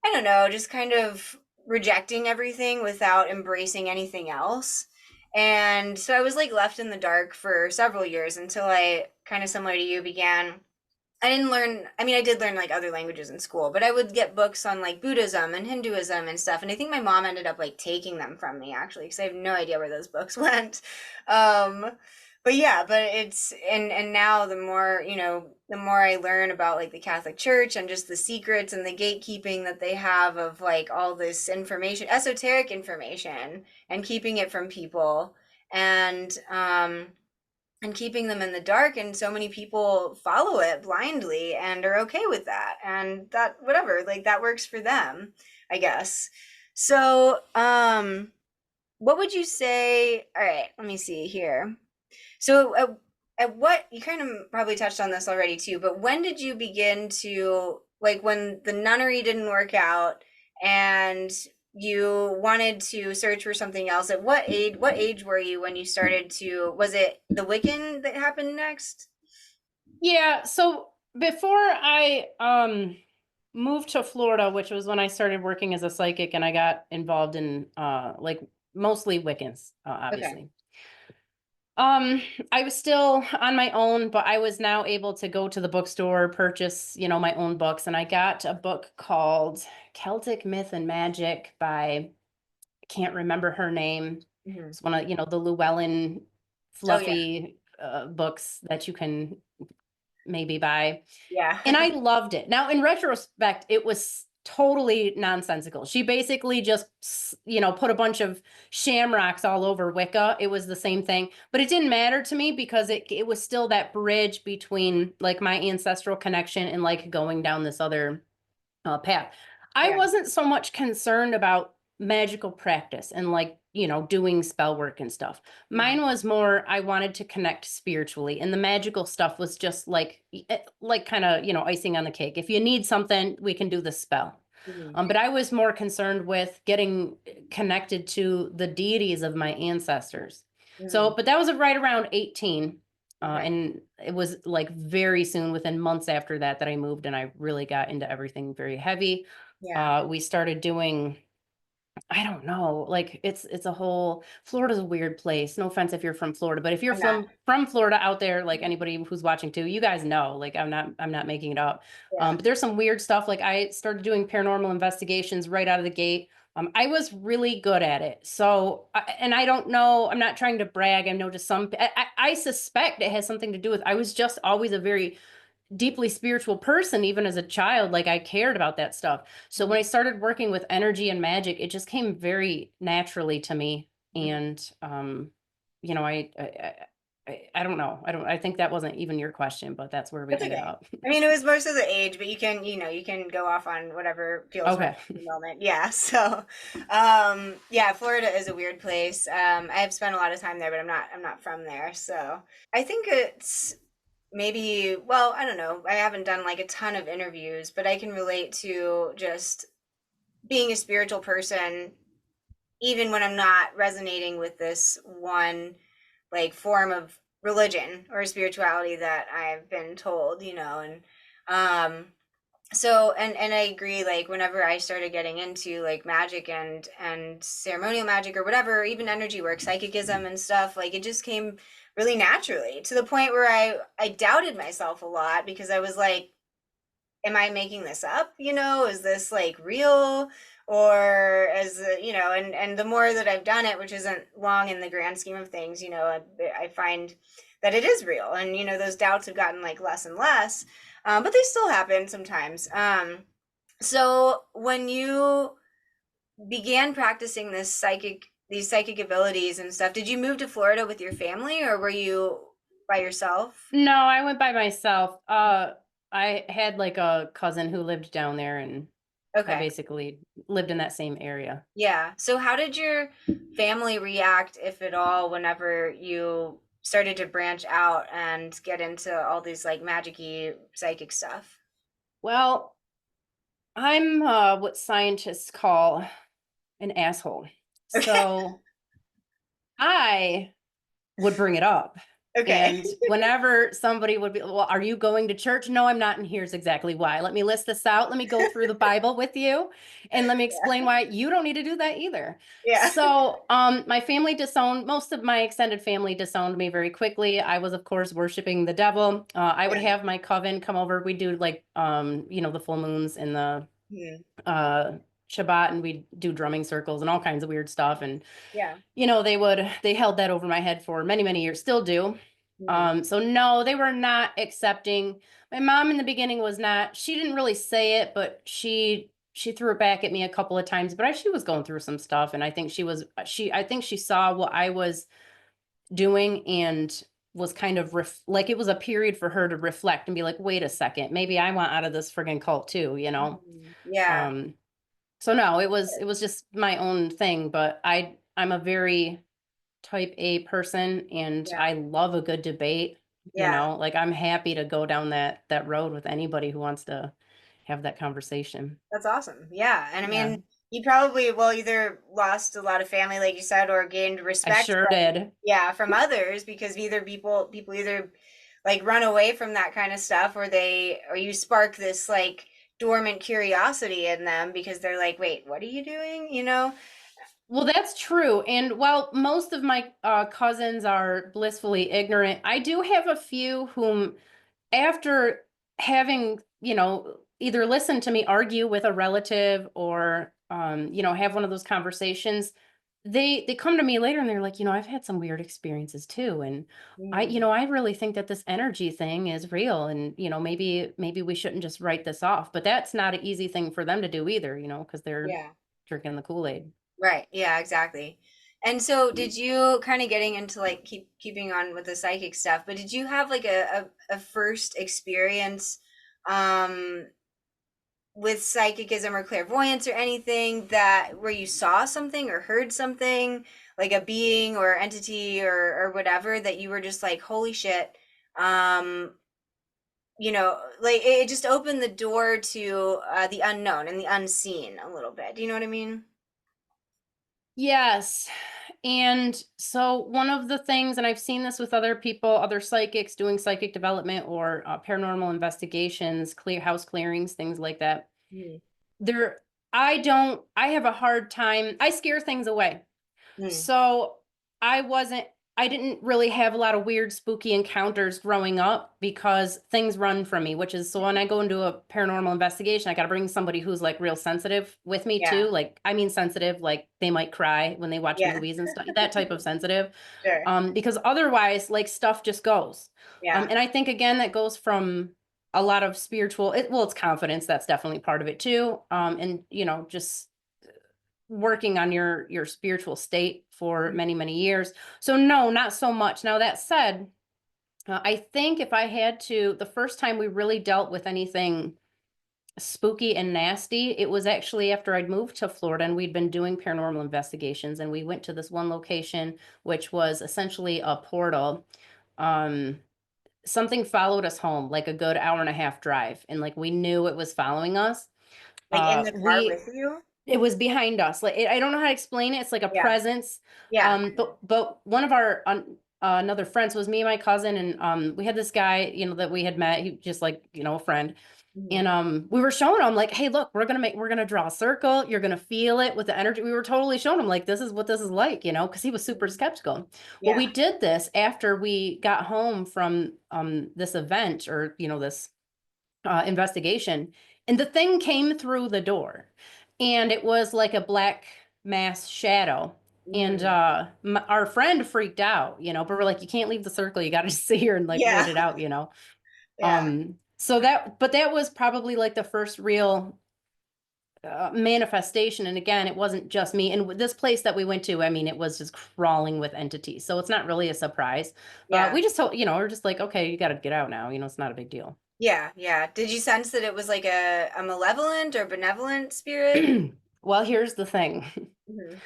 I don't know, just kind of rejecting everything without embracing anything else. And so I was like left in the dark for several years until I, kind of similar to you, began. I didn't learn, I mean, I did learn like other languages in school, but I would get books on like Buddhism and Hinduism and stuff. And I think my mom ended up like taking them from me actually, because I have no idea where those books went. Um, but yeah, but and now the more I learn about like the Catholic Church and just the secrets and the gatekeeping that they have of like all this information, esoteric information, and keeping it from people, and and keeping them in the dark, and so many people follow it blindly and are okay with that, and that, whatever, like that works for them, I guess. So what would you say? All right, let me see here. So at what, you kind of probably touched on this already too, but when did you begin to, like, when the nunnery didn't work out and you wanted to search for something else, at what age were you when you started to, was it the Wiccan that happened next? Yeah, so before I moved to Florida, which was when I started working as a psychic and I got involved in like mostly Wiccans, Okay. obviously. Um, I was still on my own, but I was now able to go to the bookstore, purchase, my own books, and I got a book called Celtic Myth and Magic by, I can't remember her name. Hmm. It's one of, the Llewellyn Oh yeah. fluffy books that you can maybe buy. Yeah. And I loved it. Now, in retrospect, it was totally nonsensical. She basically just, put a bunch of shamrocks all over Wicca. It was the same thing, but it didn't matter to me because it was still that bridge between like my ancestral connection and like going down this other path. I Yeah. wasn't so much concerned about magical practice and like, doing spell work and stuff. Mhm. Mine was more, I wanted to connect spiritually, and the magical stuff was just like kind of, icing on the cake. If you need something, we can do the spell. Mhm. But I was more concerned with getting connected to the deities of my ancestors. So, Mhm. but that was right around 18. Okay. And it was like very soon, within months after that, that I moved and I really got into everything very heavy. Yeah. We started doing, I don't know, like it's a whole, Florida's a weird place. No offense if you're from Florida, but if you're I'm not. from Florida out there, like anybody who's watching too, you guys know, like I'm not making it up. Yeah. But there's some weird stuff. Like I started doing paranormal investigations right out of the gate. I was really good at it. So, and I don't know, I'm not trying to brag. I know just I suspect it has something to do with, I was just always a very deeply spiritual person. Even as a child, like I cared about that stuff. So Mhm. when I started working with energy and magic, it just came very naturally to me. Mhm. And you know, I don't know, I think that wasn't even your question, but that's where we That's ended okay. up. I mean, it was most of the age, but you can go off on whatever feels right Okay. in the moment. Yeah. So, yeah, Florida is a weird place. I've spent a lot of time there, but I'm not from there. So I think it's maybe, well, I don't know. I haven't done like a ton of interviews, but I can relate to just being a spiritual person, even when I'm not resonating with this one like form of religion or spirituality that I've been told, and um so and I agree, like whenever I started getting into like magic and ceremonial magic or whatever, even energy work, psychicism and stuff, like it just came really naturally to the point where I doubted myself a lot because I was like, am I making this up? Is this like real? Or and the more that I've done it, which isn't long in the grand scheme of things, I find that it is real. And, those doubts have gotten like less and less, but they still happen sometimes. So when you began practicing these psychic abilities and stuff, did you move to Florida with your family or were you by yourself? No, I went by myself. I had like a cousin who lived down there, and I Okay. basically lived in that same area. Yeah. So how did your family react, if at all, whenever you started to branch out and get into all these like magic-y psychic stuff? Well, I'm what scientists call an asshole. Okay. So I would bring it up. Okay. And whenever somebody would be, well, are you going to church? No, I'm not. And here's exactly why. Let me list this out. Let me go through the Bible with you and let me explain Yeah. why you don't need to do that either. Yeah. So, my family disowned, most of my extended family disowned me very quickly. I was, of course, worshiping the devil. I would Yeah. have my coven come over. We do like, the full moons and the Mhm. uh Shabbat, and we do drumming circles and all kinds of weird stuff. And Yeah. they held that over my head for many, many years, still do. Mhm. So no, they were not accepting. My mom in the beginning was not, she didn't really say it, but she threw it back at me a couple of times, but she was going through some stuff. And I think I think she saw what I was doing and was kind of like it was a period for her to reflect and be like, wait a second, maybe I want out of this friggin' cult too. Mhm. Yeah. Um, so no, it was just my own thing, but I'm a very type A person and Yeah. I love a good debate. Yeah. Like I'm happy to go down that road with anybody who wants to have that conversation. That's awesome. Yeah. And I Yeah. mean, you probably will either lost a lot of family, like you said, or gained I respect sure from, did. yeah, from others because either people either like run away from that kind of stuff or you spark this like dormant curiosity in them because they're like, wait, what are you doing? Well, that's true. And while most of my cousins are blissfully ignorant, I do have a few whom, after having, either listened to me argue with a relative or, have one of those conversations, they come to me later and they're like, I've had some weird experiences too. And Mm, I really think that this energy thing is real. And, maybe we shouldn't just write this off. But that's not an easy thing for them to do either, because they're yeah. drinking the Kool-Aid. Right. Yeah, exactly. And so did you kind of getting into like keeping on with the psychic stuff, but did you have like a first experience um with psychicism or clairvoyance or anything that where you saw something or heard something like a being or entity or whatever that you were just like, holy shit, um you know, like it just opened the door to the unknown and the unseen a little bit. Do you know what I mean? Yes. And so one of the things, and I've seen this with other people, other psychics doing psychic development or paranormal investigations, clear house clearings, things like that. Mm. There, I have a hard time. I scare things away. Mm. So I wasn't, I didn't really have a lot of weird, spooky encounters growing up because things run from me, which is so when I go into a paranormal investigation, I got to bring somebody who's like real sensitive with me Yeah. too. Like, I mean, sensitive, like they might cry when they watch Yeah. movies and stuff, that type of sensitive. Sure. Because otherwise, like stuff just goes. Yeah. And I think again, that goes from a lot of spiritual, well, it's confidence. That's definitely part of it too. And just working on your spiritual state for Mhm. many years. So no, not so much. Now that said, I think if I had to, the first time we really dealt with anything spooky and nasty, it was actually after I'd moved to Florida and we'd been doing paranormal investigations, and we went to this one location which was essentially a portal. um Something followed us home, like a good hour and a half drive, and like we knew it was following us. Like in the car We with you? It was behind us. Like I don't know how to explain it. It's like a Yeah. presence. Yeah. But one of our another friends was me and my cousin, and we had this guy, that we had met. He just like a friend, Mhm. and we were showing him like, hey, look, we're gonna draw a circle. You're gonna feel it with the energy. We were totally showing him like this is what this is like, because he was super Mhm. skeptical. Well, Yeah. we did this after we got home from this event, or this investigation, and the thing came through the door, and it was like a black mass shadow. And Mhm. our friend freaked out, but we're like, you can't leave the circle, you got to sit here and like wait Yeah. it out. Yeah. So that was probably like the first real manifestation. And again, it wasn't just me, and this place that we went to, I mean, it was just crawling with entities, so it's not really a surprise. But Yeah. we just told, we're just like, okay, you got to get out now, it's not a big deal. Yeah. Yeah. Did you sense that it was like a malevolent or benevolent spirit? Well, here's the thing. Mhm.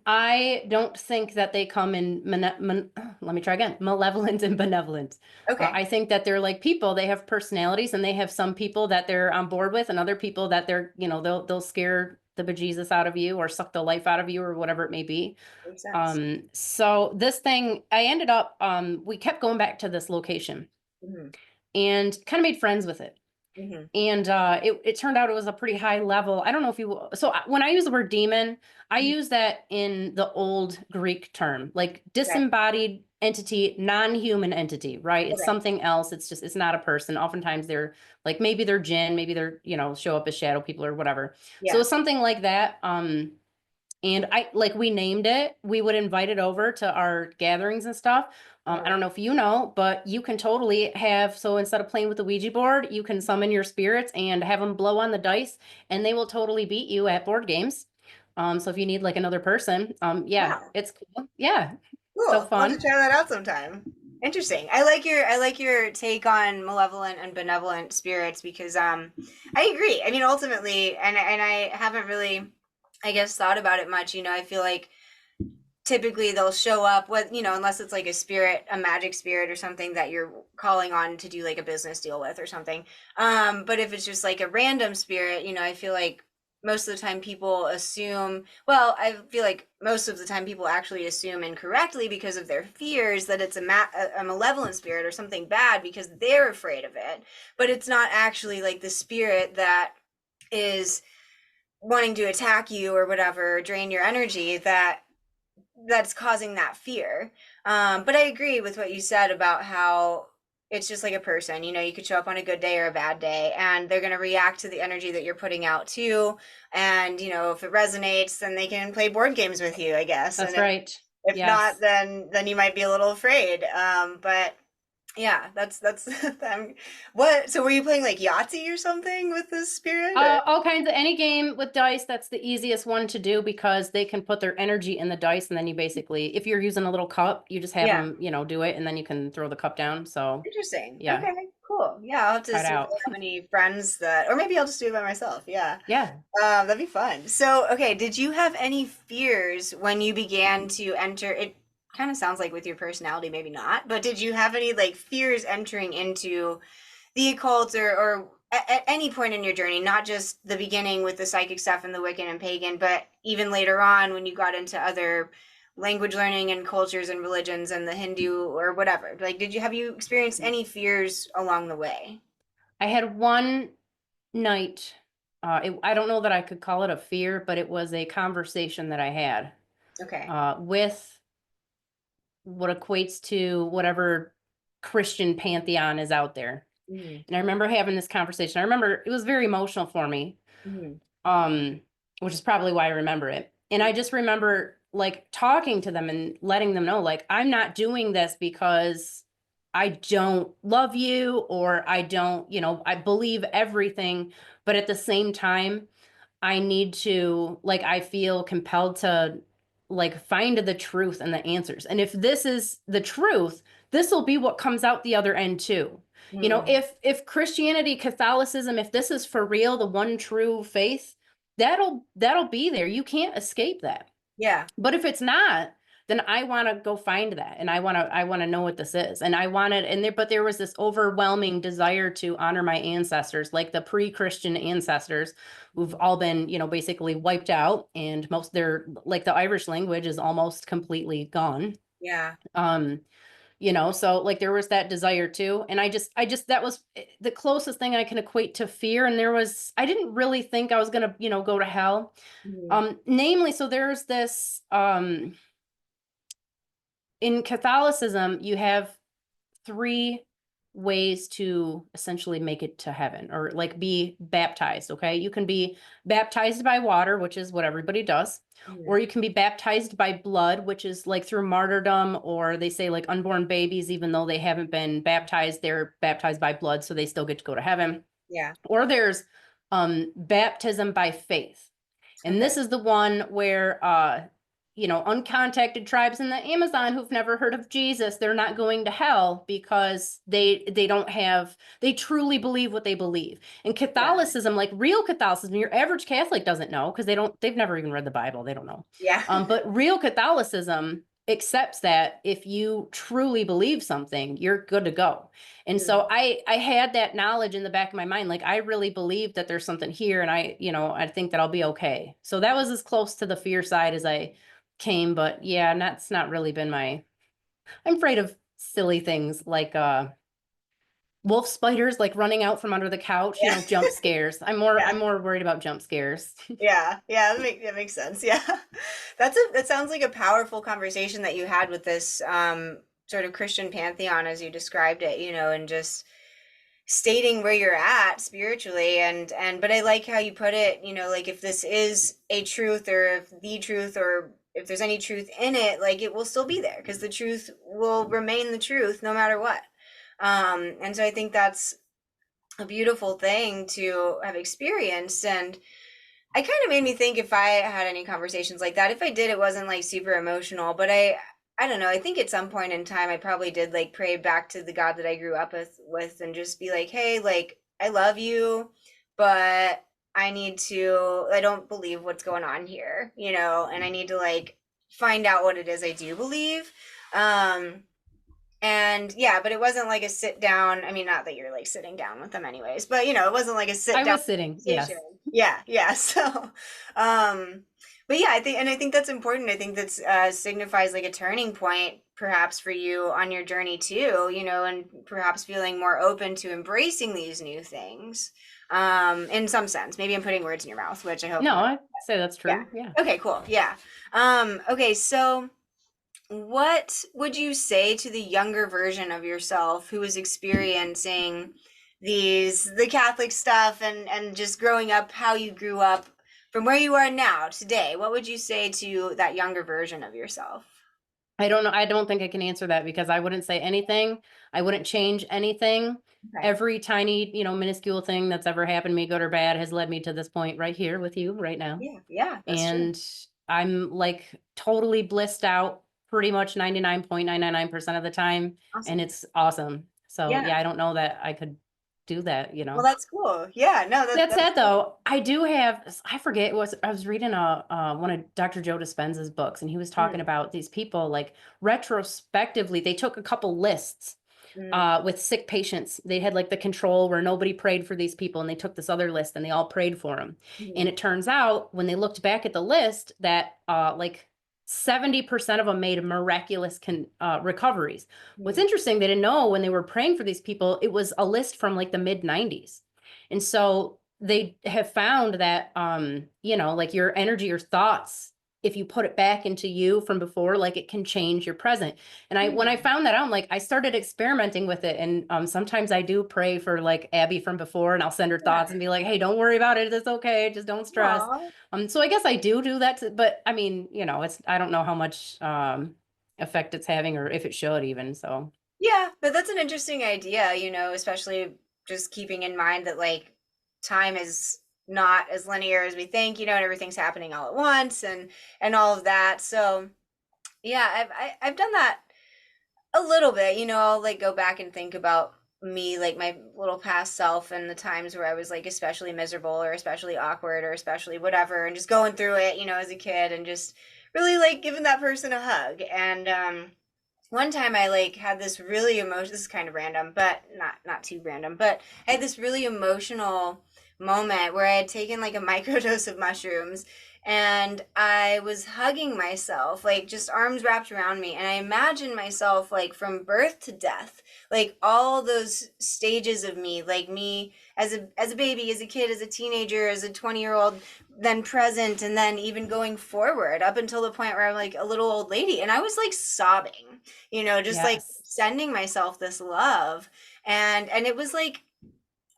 I don't think that they come in, let me try again, malevolent and benevolent. Okay. I think that they're like people. They have personalities, and they have some people that they're on board with, and other people that they're, they'll scare the bejesus out of you or suck the life out of you or whatever it may be. Makes sense. So this thing, I ended up, we kept going back to this location Mhm. and kind of made friends with it. Mhm. And it turned out it was a pretty high level. I don't know if you, so when I use the word demon, I Mhm. use that in the old Greek term, like Okay. disembodied entity, non-human entity, right? It's Okay. something else. It's not a person. Oftentimes they're like, maybe they're jinn, maybe they're, show up as shadow people or whatever. So Yeah. it's something like that. And we named it. We would invite it over to our gatherings and stuff. I Uh-huh. don't know if you know, but you can totally have, so instead of playing with the Ouija board, you can summon your spirits and have them blow on the dice, and they will totally beat you at board games. So if you need like another person, yeah, Wow. it's cool. Yeah, so Cool. I'll have to fun. try that out sometime. Interesting. I like your take on malevolent and benevolent spirits because I agree. I mean ultimately and I haven't really I guess thought about it much, you know. I feel like typically they'll show up with, you know, unless it's like a spirit, a magic spirit or something that you're calling on to do like a business deal with or something. But if it's just like a random spirit, you know, I feel like most of the time people assume, well, I feel like most of the time people actually assume incorrectly because of their fears that it's a malevolent spirit or something bad because they're afraid of it. But it's not actually like the spirit that is wanting to attack you or whatever, drain your energy, that's causing that fear. But I agree with what you said about how it's just like a person. You know, you could show up on a good day or a bad day, and they're going to react to the energy that you're putting out too. And you know, if it resonates, then they can play board games with you, I guess. And That's right. if not, Yes. then you might be a little afraid. But yeah, that's what. So were you playing like Yahtzee or something with this spirit? Or? All kinds of any game with dice, that's the easiest one to do because they can put their energy in the dice, and then you basically, if you're using a little cup, you just have Yeah. them, do it, and then you can throw the cup down. So Interesting. yeah, Okay, cool. Yeah, I'll have to try it see if out. I have any friends that, or maybe I'll just do it by myself. Yeah. Yeah. That'd be fun. So, okay, did you have any fears when you began to enter? It kind of sounds like with your personality, maybe not, but did you have any like fears entering into the occult or at any point in your journey, not just the beginning with the psychic stuff and the Wiccan and pagan, but even later on when you got into other language learning and cultures and religions and the Hindu or whatever. Like, have you experienced any fears along the way? I had one night, I don't know that I could call it a fear, but it was a conversation that I had Okay. with what equates to whatever Christian pantheon is out there. Mm-hmm. And I remember having this conversation. I remember it was very emotional for me, Mm-hmm. um, which is probably why I remember it. And I just remember like talking to them and letting them know, like, I'm not doing this because I don't love you or I don't, I believe everything. But at the same time, I need to, like, I feel compelled to, like, find the truth and the answers. And if this is the truth, this will be what comes out the other end too. Mm-hmm. If Christianity, Catholicism, if this is for real, the one true faith, that'll be there. You can't escape that. Yeah. But if it's not, then I want to go find that, and I want to know what this is. And I wanted, but there was this overwhelming desire to honor my ancestors, like the pre-Christian ancestors who've all been, basically wiped out, and most their, like, the Irish language is almost completely gone. Yeah. So like there was that desire too. And I just that was the closest thing I can equate to fear. And I didn't really think I was gonna, go to hell. Mm-hmm. Namely, so there's this in Catholicism, you have three ways to essentially make it to heaven, or like be baptized. Okay. You can be baptized by water, which is what everybody does, Mm-hmm. or you can be baptized by blood, which is like through martyrdom, or they say like unborn babies, even though they haven't been baptized, they're baptized by blood, so they still get to go to heaven. Yeah. Or there's baptism by faith. And Okay. this is the one where uncontacted tribes in the Amazon who've never heard of Jesus, they're not going to hell because they truly believe what they believe. And Yeah. Catholicism, like real Catholicism, your average Catholic doesn't know because they've never even read the Bible. They don't know. Yeah. But real Catholicism accepts that if you truly believe something, you're good to go. And Mm-hmm. so I had that knowledge in the back of my mind. Like I really believe that there's something here, and I think that I'll be okay. So that was as close to the fear side as I came. But yeah, that's not really been I'm afraid of silly things like wolf spiders, like running out from under the couch, Yeah. jump scares. I'm more Yeah. I'm more worried about jump scares. Yeah, yeah, that makes sense. Yeah. That sounds like a powerful conversation that you had with this sort of Christian pantheon as you described it, and just stating where you're at spiritually but I like how you put it, like if this is a truth or if the truth or if there's any truth in it, like it will still be there because the truth will remain the truth no matter what. And so I think that's a beautiful thing to have experienced. And I kind of made me think if I had any conversations like that. If I did, it wasn't like super emotional, but I don't know. I think at some point in time I probably did like pray back to the God that I grew up with and just be like, "Hey, like I love you, but I don't believe what's going on here, and I need to like find out what it is I do believe." And yeah, but it wasn't like a sit down. I mean, not that you're like sitting down with them anyways, but it wasn't like a sit I down was sitting, yes. conversation. Yeah, yeah. So, but yeah, I think that's important. I think that's signifies like a turning point, perhaps for you on your journey too. And perhaps feeling more open to embracing these new things. In some sense, maybe I'm putting words in your mouth, which I hope. No, I'd say that's Yeah. true. Yeah. Okay. Cool. Yeah. Okay. So, what would you say to the younger version of yourself who is experiencing the Catholic stuff and just growing up how you grew up from where you are now today? What would you say to that younger version of yourself? I don't know. I don't think I can answer that because I wouldn't say anything. I wouldn't change anything. Okay. Every tiny, minuscule thing that's ever happened to me, good or bad, has led me to this point right here with you right now. Yeah, yeah, that's true. And I'm like totally blissed out pretty much 99.999% of the time. And Awesome. it's awesome. So Yeah. yeah, I don't know that I could do that, Well, that's cool. Yeah, no, That that's said, though, I do have, I forget, I was reading one of Dr. Joe Dispenza's books, and he was talking mm, about these people, like retrospectively, they took a couple lists with sick patients. They had like the control where nobody prayed for these people, and they took this other list and they all prayed for them. And it turns out when they looked back at the list that like 70% of them made miraculous recoveries. What's interesting, they didn't know when they were praying for these people, it was a list from like the mid 90s. And so they have found that, you know, like your energy, your thoughts, if you put it back into you from before, like it can change your present. And when I found that out, I'm like, I started experimenting with it. And sometimes I do pray for like Abby from before, and I'll send her thoughts and be like, hey, don't worry about it. It's okay. Just don't stress. Aw. So I guess I do that, but I mean, you know, I don't know how much effect it's having or if it should even, so. Yeah, but that's an interesting idea, you know, especially just keeping in mind that like time is not as linear as we think, you know, and everything's happening all at once and all of that. So yeah, I've done that a little bit, you know. I'll like go back and think about me, like my little past self, and the times where I was like especially miserable or especially awkward or especially whatever, and just going through it, you know, as a kid, and just really like giving that person a hug. And one time I like had this really emotional, this is kind of random, but not too random, but I had this really emotional moment where I had taken like a microdose of mushrooms, and I was hugging myself, like just arms wrapped around me, and I imagined myself like from birth to death, like all those stages of me, like me as a baby, as a kid, as a teenager, as a 20-year-old, then present, and then even going forward up until the point where I'm like a little old lady. And I was like sobbing, you know, just like Yes. sending myself this love. And it was like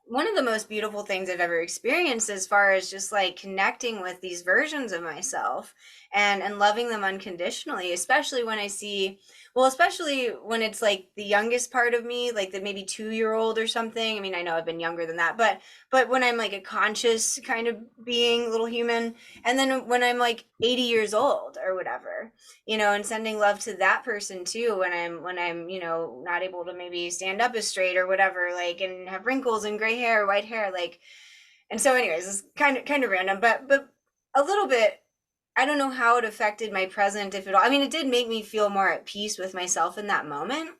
one of the most beautiful things I've ever experienced, as far as just like connecting with these versions of myself and loving them unconditionally, especially when I see, well, especially when it's like the youngest part of me, like the maybe 2-year-old or something. I mean, I know I've been younger than that, but when I'm like a conscious kind of being, little human, and then when I'm like 80 years old or whatever, you know, and sending love to that person too, when I'm, you know, not able to maybe stand up as straight or whatever, like, and have wrinkles and gray hair, white hair, like. And so anyways, it's kind of random, but a little bit. I don't know how it affected my present, if at all. I mean, it did make me feel more at peace with myself in that moment.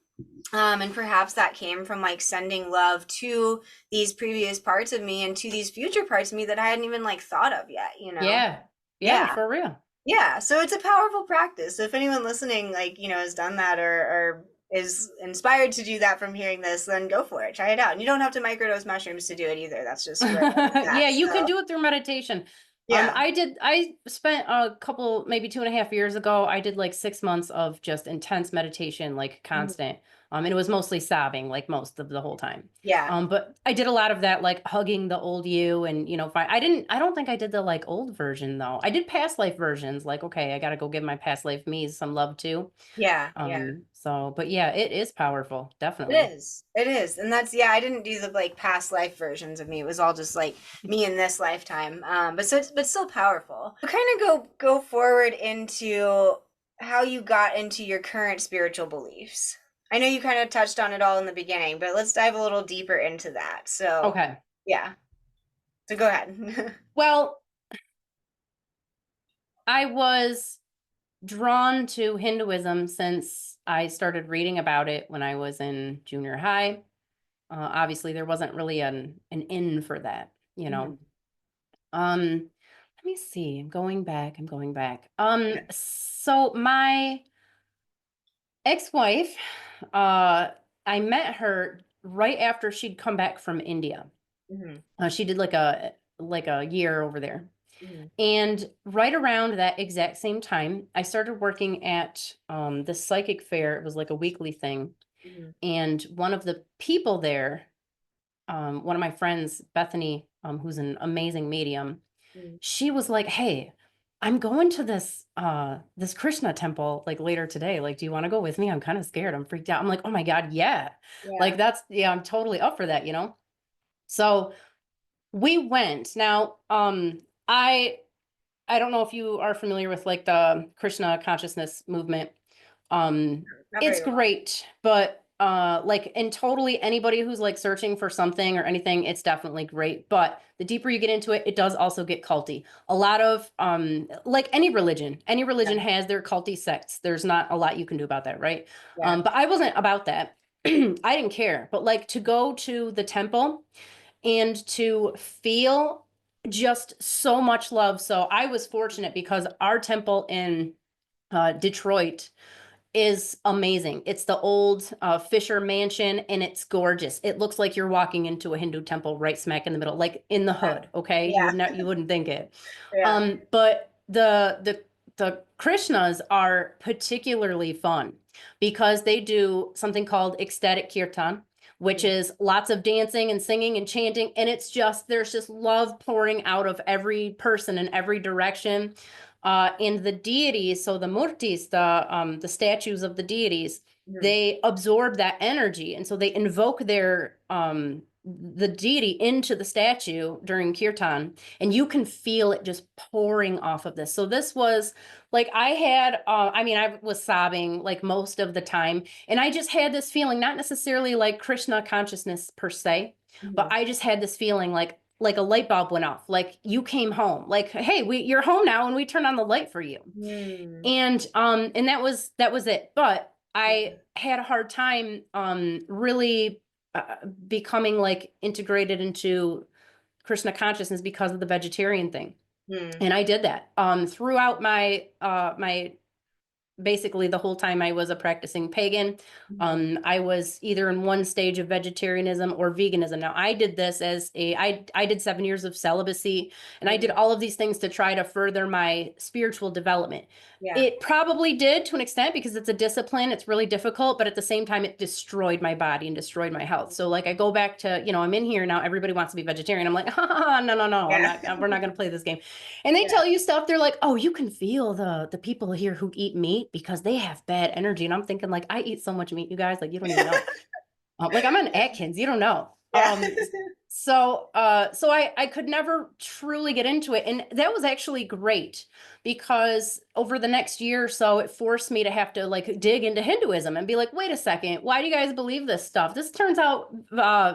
And perhaps that came from like sending love to these previous parts of me and to these future parts of me that I hadn't even like thought of yet, you know? Yeah. Yeah, Yeah. for real. Yeah. So it's a powerful practice. So if anyone listening, like, you know, has done that or is inspired to do that from hearing this, then go for it. Try it out. And you don't have to microdose mushrooms to do it either. That's just where it's at, Yeah, you can so. do it through meditation. Yeah. I spent a couple, maybe 2.5 years ago, I did like 6 months of just intense meditation, like Mhm. constant. And it was mostly sobbing, like most of the whole time. Yeah. But I did a lot of that, like hugging the old you, and you know, I don't think I did the like old version though. I did past life versions, like, okay, I gotta go give my past life me some love too. Yeah. Yeah. So, but yeah, it is powerful, It definitely. is. It is. And that's, yeah, I didn't do the like past life versions of me. It was all just like me in this lifetime. But still powerful. So kind of go forward into how you got into your current spiritual beliefs. I know you kind of touched on it all in the beginning, but let's dive a little deeper into that. So, Okay. yeah. So go ahead. Well, I was drawn to Hinduism since I started reading about it when I was in junior high. Obviously, there wasn't really an in for that, you know. Mhm. Let me see. I'm going back. I'm going back. So my ex-wife, I met her right after she'd come back from India. Mhm. She did like a year over there. Mhm. And right around that exact same time, I started working at the psychic fair. It was like a weekly thing. Mhm. And one of the people there, one of my friends, Bethany, who's an amazing medium, Mhm. she was like, "Hey, I'm going to this Krishna temple like later today. Like, do you want to go with me? I'm kind of scared. I'm freaked out." I'm like, "Oh my God, yeah." Yeah. Like yeah, I'm totally up for that, you know? So we went. Now, I don't know if you are familiar with like the Krishna consciousness movement. Not It's very well. great, but like and totally anybody who's like searching for something or anything, it's definitely great. But the deeper you get into it, it does also get culty. A lot of like any religion Yeah. has their culty sects. There's not a lot you can do about that, right? Yeah. But I wasn't about that. I didn't care, but like to go to the temple and to feel just so much love. So I was fortunate because our temple in Detroit is amazing. It's the old Fisher Mansion, and it's gorgeous. It looks like you're walking into a Hindu temple right smack in the middle, like in the hood. Okay, you Yeah. would not, you wouldn't think it. Yeah. But the Krishnas are particularly fun because they do something called ecstatic kirtan, which Mm. is lots of dancing and singing and chanting, and it's just there's just love pouring out of every person in every direction. And the deities, so the murtis, the statues of the deities, Mhm. they absorb that energy, and so they invoke their the deity into the statue during kirtan, and you can feel it just pouring off of this. So this was like I had, I mean, I was sobbing like most of the time, and I just had this feeling, not necessarily like Krishna consciousness per se, but Mhm. I just had this feeling like a light bulb went off, like you came home, like, hey, you're home now, and we turned on the light for you. Mm. And that was it. But I Yeah. had a hard time really becoming like integrated into Krishna consciousness because of the vegetarian thing. Mm. And I did that throughout my basically the whole time I was a practicing pagan. Mhm. I was either in one stage of vegetarianism or veganism. Now I did this as I did 7 years of celibacy, and I did Mhm. all of these things to try to further my spiritual development. Yeah. It probably did to an extent because it's a discipline. It's really difficult, but at the same time, it destroyed my body and destroyed my health. So like I go back to, I'm in here now, everybody wants to be vegetarian. I'm like, no, no, no, Yeah. we're not going to play this game. And they Yeah. tell you stuff. They're like, oh, you can feel the people here who eat meat because they have bad energy. And I'm thinking like, I eat so much meat, you guys, like you don't even know. Like I'm on Atkins, you don't know. Yeah. So I could never truly get into it. And that was actually great because over the next year or so, it forced me to have to like dig into Hinduism and be like, wait a second, why do you guys believe this stuff? This turns out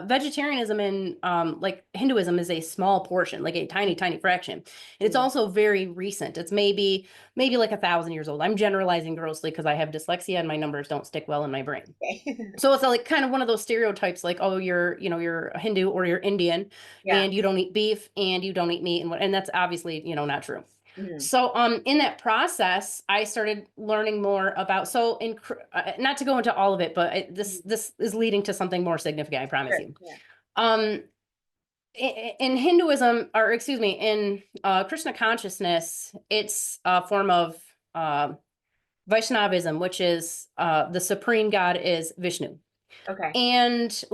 vegetarianism and like Hinduism is a small portion, like a tiny, tiny fraction. And it's Mm. also very recent. It's maybe like 1,000 years old. I'm generalizing grossly because I have dyslexia and my numbers don't stick well in my brain. Okay. So it's like kind of one of those stereotypes like, oh, you're a Hindu or you're Indian Yeah. and you don't eat beef and you don't eat meat and that's obviously, not true. Mhm. So in that process, I started learning more about not to go into all of it, but Mhm. this is leading to something more significant, I promise Sure. you. Yeah. Um in Hinduism, or excuse me, in Krishna consciousness, it's a form of uh, Vaishnavism, which is the supreme god is Vishnu. Okay. And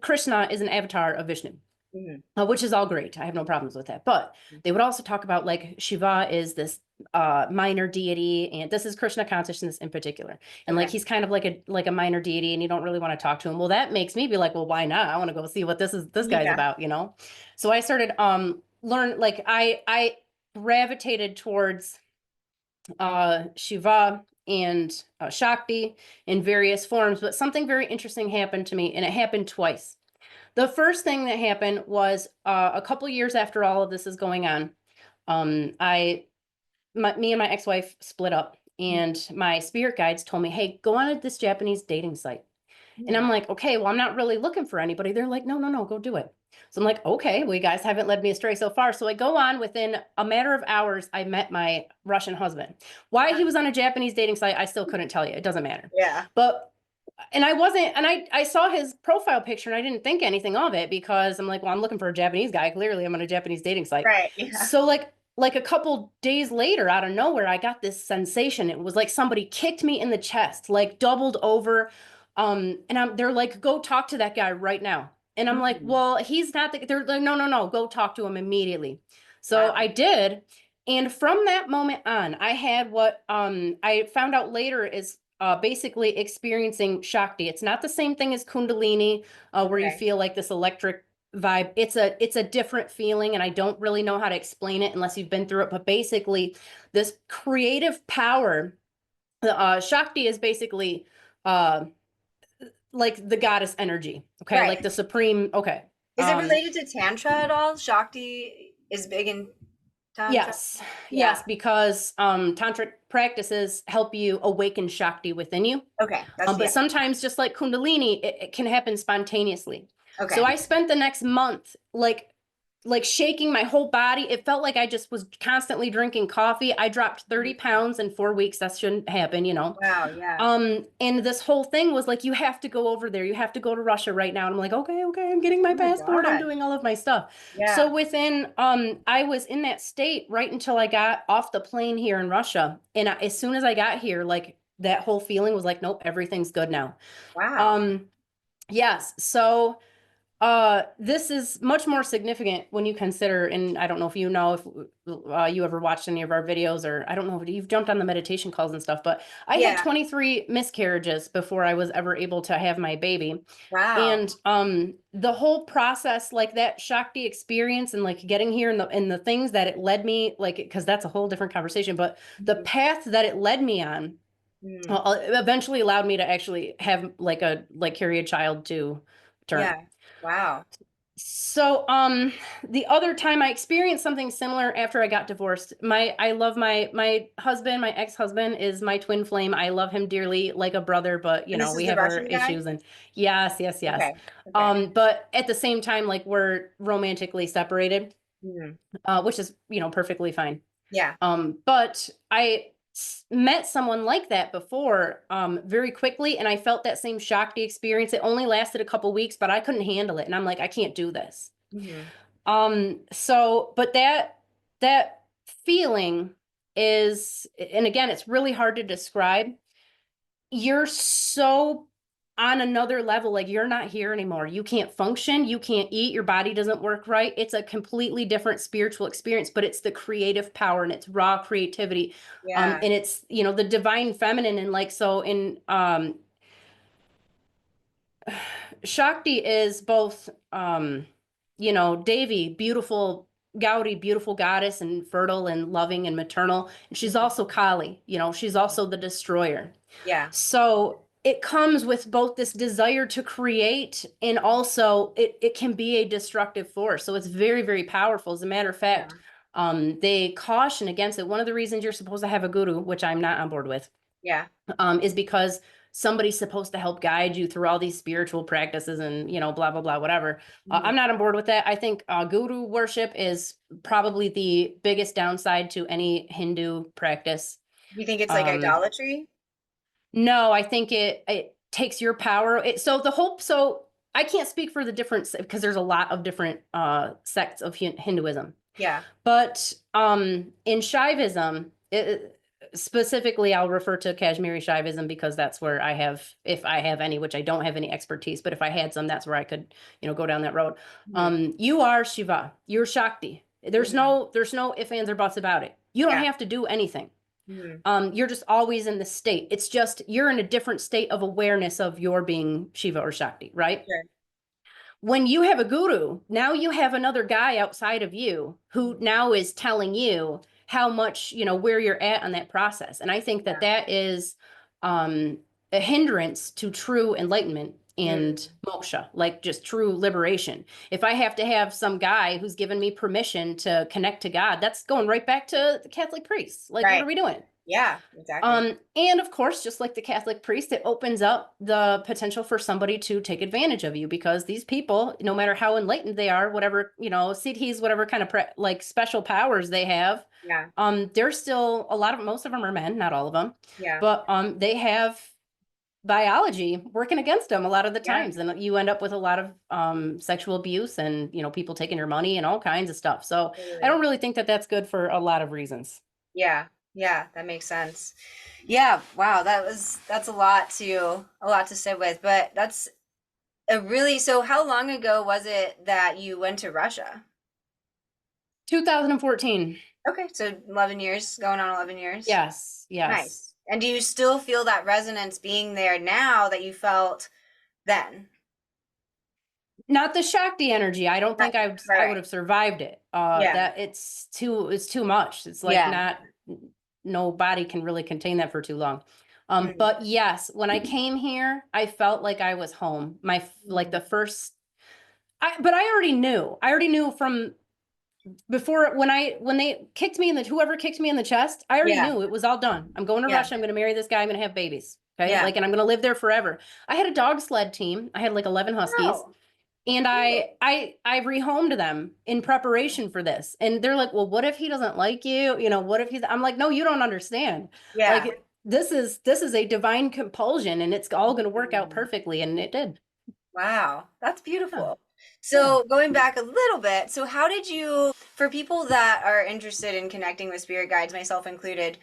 Krishna is an avatar of Vishnu, Mhm. which is all great. I have no problems with that. But they would also talk about like Shiva is this minor deity, and this is Krishna consciousness in particular. And like Okay. he's kind of like a minor deity, and you don't really want to talk to him. Well, that makes me be like, well, why not? I want to go see what this guy's Yeah. about. So I started learn like I gravitated towards Shiva and Shakti in various forms, but something very interesting happened to me, and it happened twice. The first thing that happened was a couple years after all of this is going on. Me and my ex-wife split up, Mhm. and my spirit guides told me, "Hey, go on this Japanese dating site." And Mhm. I'm like, okay, well, I'm not really looking for anybody. They're like, no, no, no, go do it. So I'm like, okay, well, you guys haven't led me astray so far. So I go on. Within a matter of hours, I met my Russian husband. Why he was on a Japanese dating site, I still couldn't tell you. It doesn't matter. Yeah. But and I wasn't, and I saw his profile picture and I didn't think anything of it because I'm like, well, I'm looking for a Japanese guy. Clearly, I'm on a Japanese dating site. Right. Yeah. So like a couple days later, out of nowhere, I got this sensation. It was like somebody kicked me in the chest, like doubled over. And they're like, go talk to that guy right now. And I'm like, Mhm. well, he's not they're like, no, no, no, go talk to him immediately. So Wow. I did. And from that moment on, I had what I found out later is basically experiencing Shakti. It's not the same thing as Kundalini, where you Okay. feel like this electric vibe. It's a different feeling, and I don't really know how to explain it unless you've been through it. But basically, this creative power, Shakti is basically uh, like the goddess energy. Okay, Right. like the supreme. Okay. Is it Um, related to Tantra at all? Shakti is big in Tantra? Yes, Yeah. yes, because tantric practices help you awaken Shakti within you. Okay. That's But yeah. sometimes, just like Kundalini, it can happen spontaneously. So Okay. I spent the next month like shaking my whole body. It felt like I just was constantly drinking coffee. I dropped 30 pounds in 4 weeks. That shouldn't happen, you know. Wow. Yeah. And this whole thing was like, you have to go over there. You have to go to Russia right now. And I'm like, okay, I'm getting my Oh my passport. I'm gosh. doing all of my stuff. Yeah. So I was in that state right until I got off the plane here in Russia. And as soon as I got here, like that whole feeling was like, nope, everything's good now. Wow. Um, yes. So this is much more significant when you consider, and I don't know if you know if you ever watched any of our videos, or I don't know if you've jumped on the meditation calls and stuff, but I had Yeah. 23 miscarriages before I was ever able to have my baby. Wow. And the whole process, like that Shakti experience and like getting here and the things that it led me, like, because that's a whole different conversation, but the Mhm. path that it led me on Mhm. eventually allowed me to actually have like carry a child to term. Yeah. Wow. So, the other time I experienced something similar after I got divorced. I love my husband, my ex-husband is my twin flame. I love him dearly, like a brother, but And this is we the have our Russian guy? issues and yes. Okay. Okay. But at the same time, like we're romantically separated, Mhm. which is, perfectly fine. Yeah. But met someone like that before, very quickly, and I felt that same Shakti experience. It only lasted a couple weeks, but I couldn't handle it, and I'm like, I can't do this. Mhm. But that feeling is, and again, it's really hard to describe. You're so on another level, like you're not here anymore. You can't function, you can't eat, your body doesn't work right. It's a completely different spiritual experience, but it's the creative power and it's raw creativity. Yeah. And it's, the divine feminine, and like so in Shakti is both, Devi, beautiful, Gaudi, beautiful goddess, and fertile and loving and maternal. And she's Mhm. also Kali, she's also the destroyer. Yeah. So it comes with both this desire to create, and also it can be a destructive force. So it's very, very powerful. As a matter of fact, Yeah. they caution against it. One of the reasons you're supposed to have a guru, which I'm not on board with, Yeah. is because somebody's supposed to help guide you through all these spiritual practices and, blah, blah, blah, whatever. Mhm. I'm not on board with that. I think guru worship is probably the biggest downside to any Hindu practice. You think it's like Um, idolatry? no, I think it takes your power. So I can't speak for the different, because there's a lot of different sects of Hinduism. Yeah. But in Shaivism, specifically, I'll refer to Kashmiri Shaivism because that's where if I have any, which I don't have any expertise, but if I had some, that's where I could, go down that road. Mhm. You are Shiva, you're Shakti. Mhm. There's no ifs, ands, or buts about it. You don't Yeah. have to do anything. Mhm. You're just always in the state. It's just you're in a different state of awareness of your being Shiva or Shakti, right? Sure. When you have a guru, now you have another guy outside of you who now is telling you how much, where you're at on that process. And I think that Yeah. that is a hindrance to true enlightenment and Mm. moksha, like just true liberation. If I have to have some guy who's given me permission to connect to God, that's going right back to the Catholic priests. Like, what Right. are we doing? Yeah. Exactly. And of course, just like the Catholic priest, it opens up the potential for somebody to take advantage of you, because these people, no matter how enlightened they are, whatever, siddhis, whatever kind of like special powers they have, Yeah. they're still most of them are men, not all of them, Yeah. but they have biology working against them a lot of the Yeah. times, and you end up with a lot of sexual abuse and people taking your money and all kinds of stuff. So I Totally. don't really think that that's good for a lot of reasons. Yeah. Yeah. That makes sense. Yeah. Wow. That's a lot to sit with, but that's so how long ago was it that you went to Russia? 2014. Okay. So 11 years, going on 11 years. Yes. Nice. And do you still feel that resonance being there now that you felt then? Not the Shakti energy. I don't Right. think I would Right. have survived it. Yeah. That it's too much. It's like Yeah. not no body can really contain that for too long. Mhm. But yes, when I came here, I felt like I was home. Like Mhm. the first but I already knew. I already knew from before when they kicked me in the whoever kicked me in the chest, I already Yeah. knew it was all done. I'm going to Yeah. Russia. I'm going to marry this guy. I'm going to have babies. Okay. Yeah. Like, and I'm going to live there forever. I had a dog sled team. I had like 11 huskies. Wow. And I rehomed them in preparation for this. And they're like, well, what if he doesn't like you? You know, what if he's, I'm like, no, you don't understand. Yeah. Like this is a divine compulsion and it's all going to work out perfectly. And it did. Wow, that's Yeah. beautiful. So going back a little bit, so how did you, for people that are interested in connecting with spirit guides, myself included,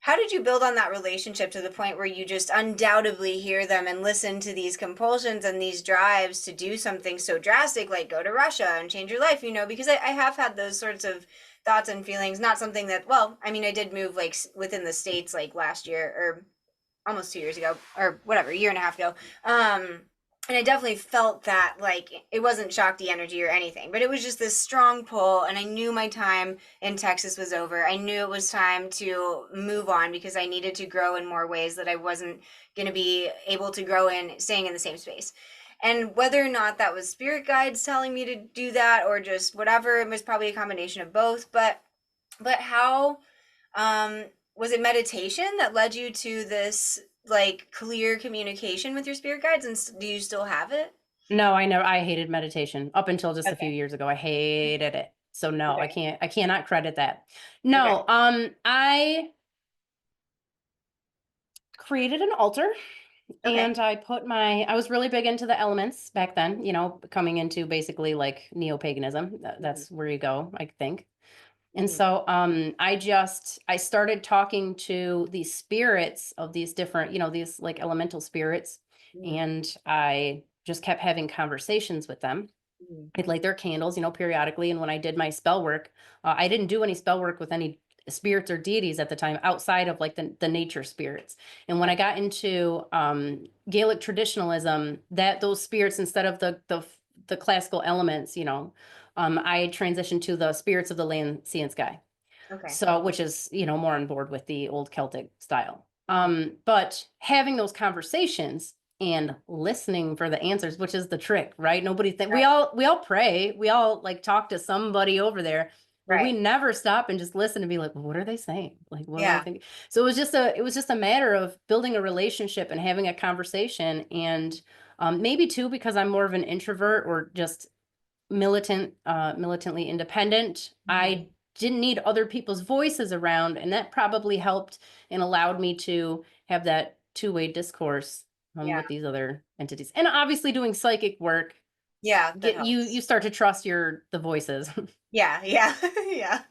how did you build on that relationship to the point where you just undoubtedly hear them and listen to these compulsions and these drives to do something so drastic, like go to Russia and change your life, you know, because I have had those sorts of thoughts and feelings, not something that, well, I mean, I did move like within the States like last year or almost 2 years ago or whatever, a year and a half ago. And I definitely felt that, like, it wasn't Shakti energy or anything, but it was just this strong pull. And I knew my time in Texas was over. I knew it was time to move on because I needed to grow in more ways that I wasn't going to be able to grow in staying in the same space. And whether or not that was spirit guides telling me to do that or just whatever, it was probably a combination of both. But how, was it meditation that led you to this like clear communication with your spirit guides, and do you still have it? No, I hated meditation up until just a few Okay. years ago. I hated it. So no, Okay. I cannot credit that. Okay. No, I created an altar Okay. and I was really big into the elements back then, you know, coming into basically like neo-paganism. Mhm. That's where you go, I think. And Mhm. so I started talking to these spirits of these different, you know, these like elemental spirits, Mhm. and I just kept having conversations with them. Mhm. I'd light their candles, you know, periodically. And when I did my spell work, I didn't do any spell work with any spirits or deities at the time outside of like the nature spirits. And when Okay. I got into Gaelic traditionalism, that those spirits, instead of the classical elements, you know, I transitioned to the spirits of the land, sea, and sky. Okay. So, which is, you know, more on board with the old Celtic style. Mhm. But having those conversations and listening for the answers, which is the trick, right? Nobody think Right. we all pray, we all like talk to somebody over there, but we Right. never stop and just listen to be like, well, what are they saying? Like, what do they Yeah. think? So it was just a matter of building a relationship and having a conversation. And maybe too, because I'm more of an introvert or just militantly independent. Mhm. I didn't need other people's voices around, and that probably helped and allowed me to have that two-way discourse Yeah. with these other entities. And obviously doing psychic work, Yeah, that get you helps. start to trust the voices. Yeah, yeah. Yeah.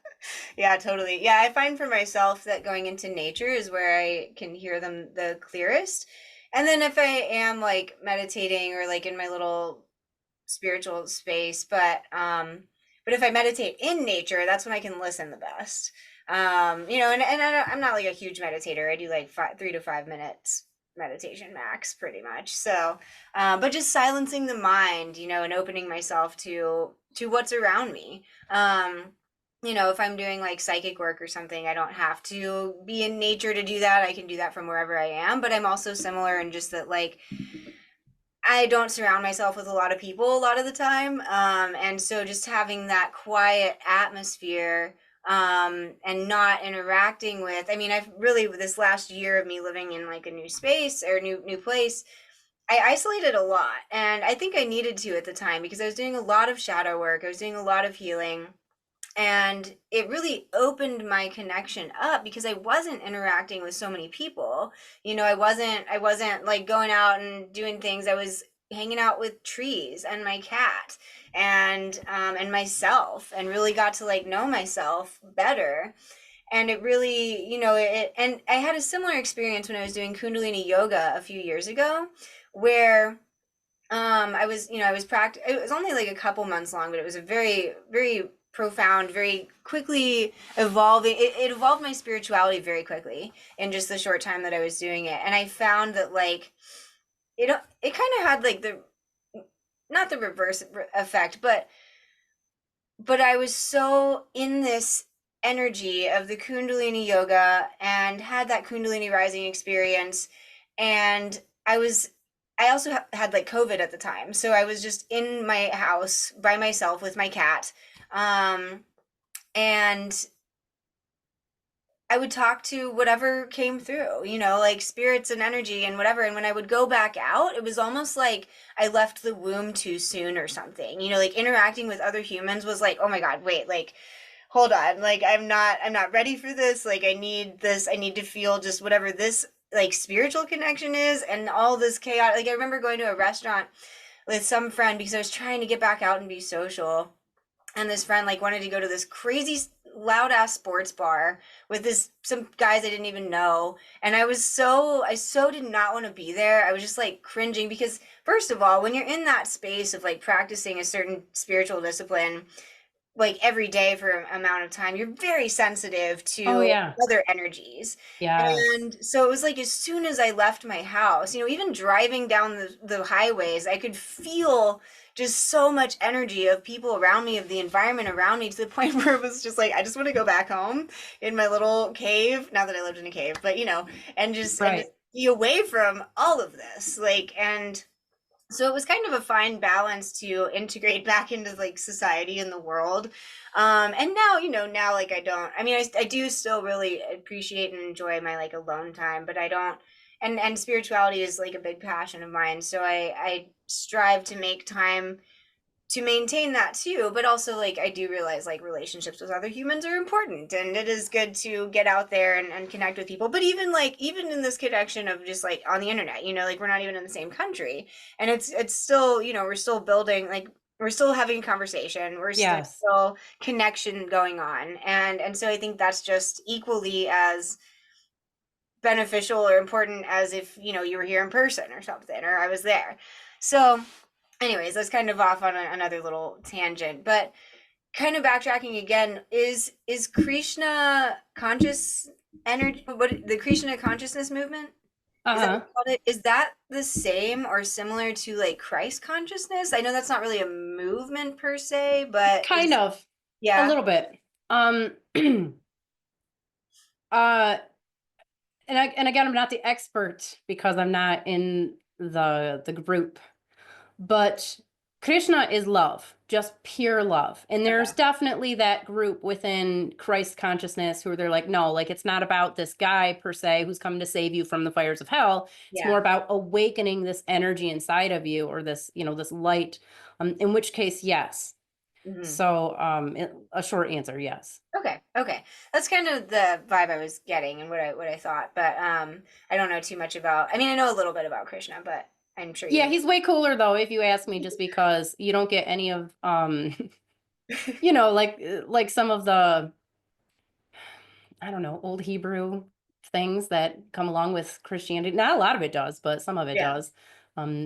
Yeah, totally. Yeah, I find for myself that going into nature is where I can hear them the clearest. And then if I am like meditating or like in my little spiritual space, but if I meditate in nature, that's when I can listen the best. You know, and I'm not like a huge meditator. I do like 3 to 5 minutes meditation max pretty much. So but just silencing the mind, you know, and opening myself to what's around me. You know, if I'm doing like psychic work or something, I don't have to be in nature to do that. I can do that from wherever I am, but I'm also similar in just that like I don't surround myself with a lot of people a lot of the time. And so just having that quiet atmosphere and not interacting with, I mean, I've really, this last year of me living in like a new space or new place, I isolated a lot. And I think I needed to at the time because I was doing a lot of shadow work. I was doing a lot of healing, and it really opened my connection up because I wasn't interacting with so many people. You know, I wasn't like going out and doing things. I was hanging out with trees and my cat and myself, and really got to like know myself better. And it really, you know, it and I had a similar experience when I was doing Kundalini yoga a few years ago, where I was, you know, I was it was only like a couple months long, but it was a very, very profound, very quickly evolving. It evolved my spirituality very quickly in just the short time that I was doing it. And I found that like it kind of had like the not the reverse effect, but I was so in this energy of the Kundalini yoga and had that Kundalini rising experience. And I also had like COVID at the time. So I was just in my house by myself with my cat. And I would talk to whatever came through, like spirits and energy and whatever. And when I would go back out, it was almost like I left the womb too soon or something. Like interacting with other humans was like, oh my God, wait, like hold on, like I'm not ready for this. Like I need this, I need to feel just whatever this like spiritual connection is and all this chaos. Like I remember going to a restaurant with some friend because I was trying to get back out and be social, and this friend like wanted to go to this crazy loud ass sports bar with some guys I didn't even know, and I so did not want to be there. I was just like cringing because first of all, when you're in that space of like practicing a certain spiritual discipline like every day for an amount of time, you're very sensitive Oh to yeah. other energies. Yes. And so it was like as soon as I left my house, even driving down the highways, I could feel just so much energy of people around me, of the environment around me, to the point where it was just like, I just want to go back home in my little cave. Not that I lived in a cave, but and just Right. be away from all of this. And so it was kind of a fine balance to integrate back into like society and the world. And now, now like I do still really appreciate and enjoy my like alone time, but I don't, and spirituality is like a big passion of mine. So I strive to make time to maintain that too, but also like I do realize like relationships with other humans are important, and it is good to get out there and connect with people. But even in this connection of just like on the internet, like we're not even in the same country, and it's still, we're still building, like we're still having a conversation, there's Yes. still connection going on, and so I think that's just equally as beneficial or important as if you were here in person or something, or I was there. So anyways, that's kind of off on another little tangent, but kind of backtracking again, is Krishna conscious energy, what the Krishna consciousness movement, is that what Uh-huh. you called it? Is that the same or similar to like Christ consciousness? I know that's not really a movement per se, but Kind of. A yeah. little bit. Um uh and again, I'm not the expert because I'm not in the group. But Krishna is love, just pure love. And there's Okay. definitely that group within Christ consciousness who they're like, no, like it's not about this guy per se who's coming to save you from the fires of hell. It's Yeah. more about awakening this energy inside of you, or this, this light. In which case, yes. Hmm. So, a short answer, yes. Okay. Okay. That's kind of the vibe I was getting and what I thought, but I don't know too much about. I mean, I know a little bit about Krishna, but I'm sure Yeah, you. he's way cooler though, if you ask me, just because you don't get any of, like some of the, I don't know, old Hebrew things that come along with Christianity. Not a lot of it does, but some of it Yeah. does.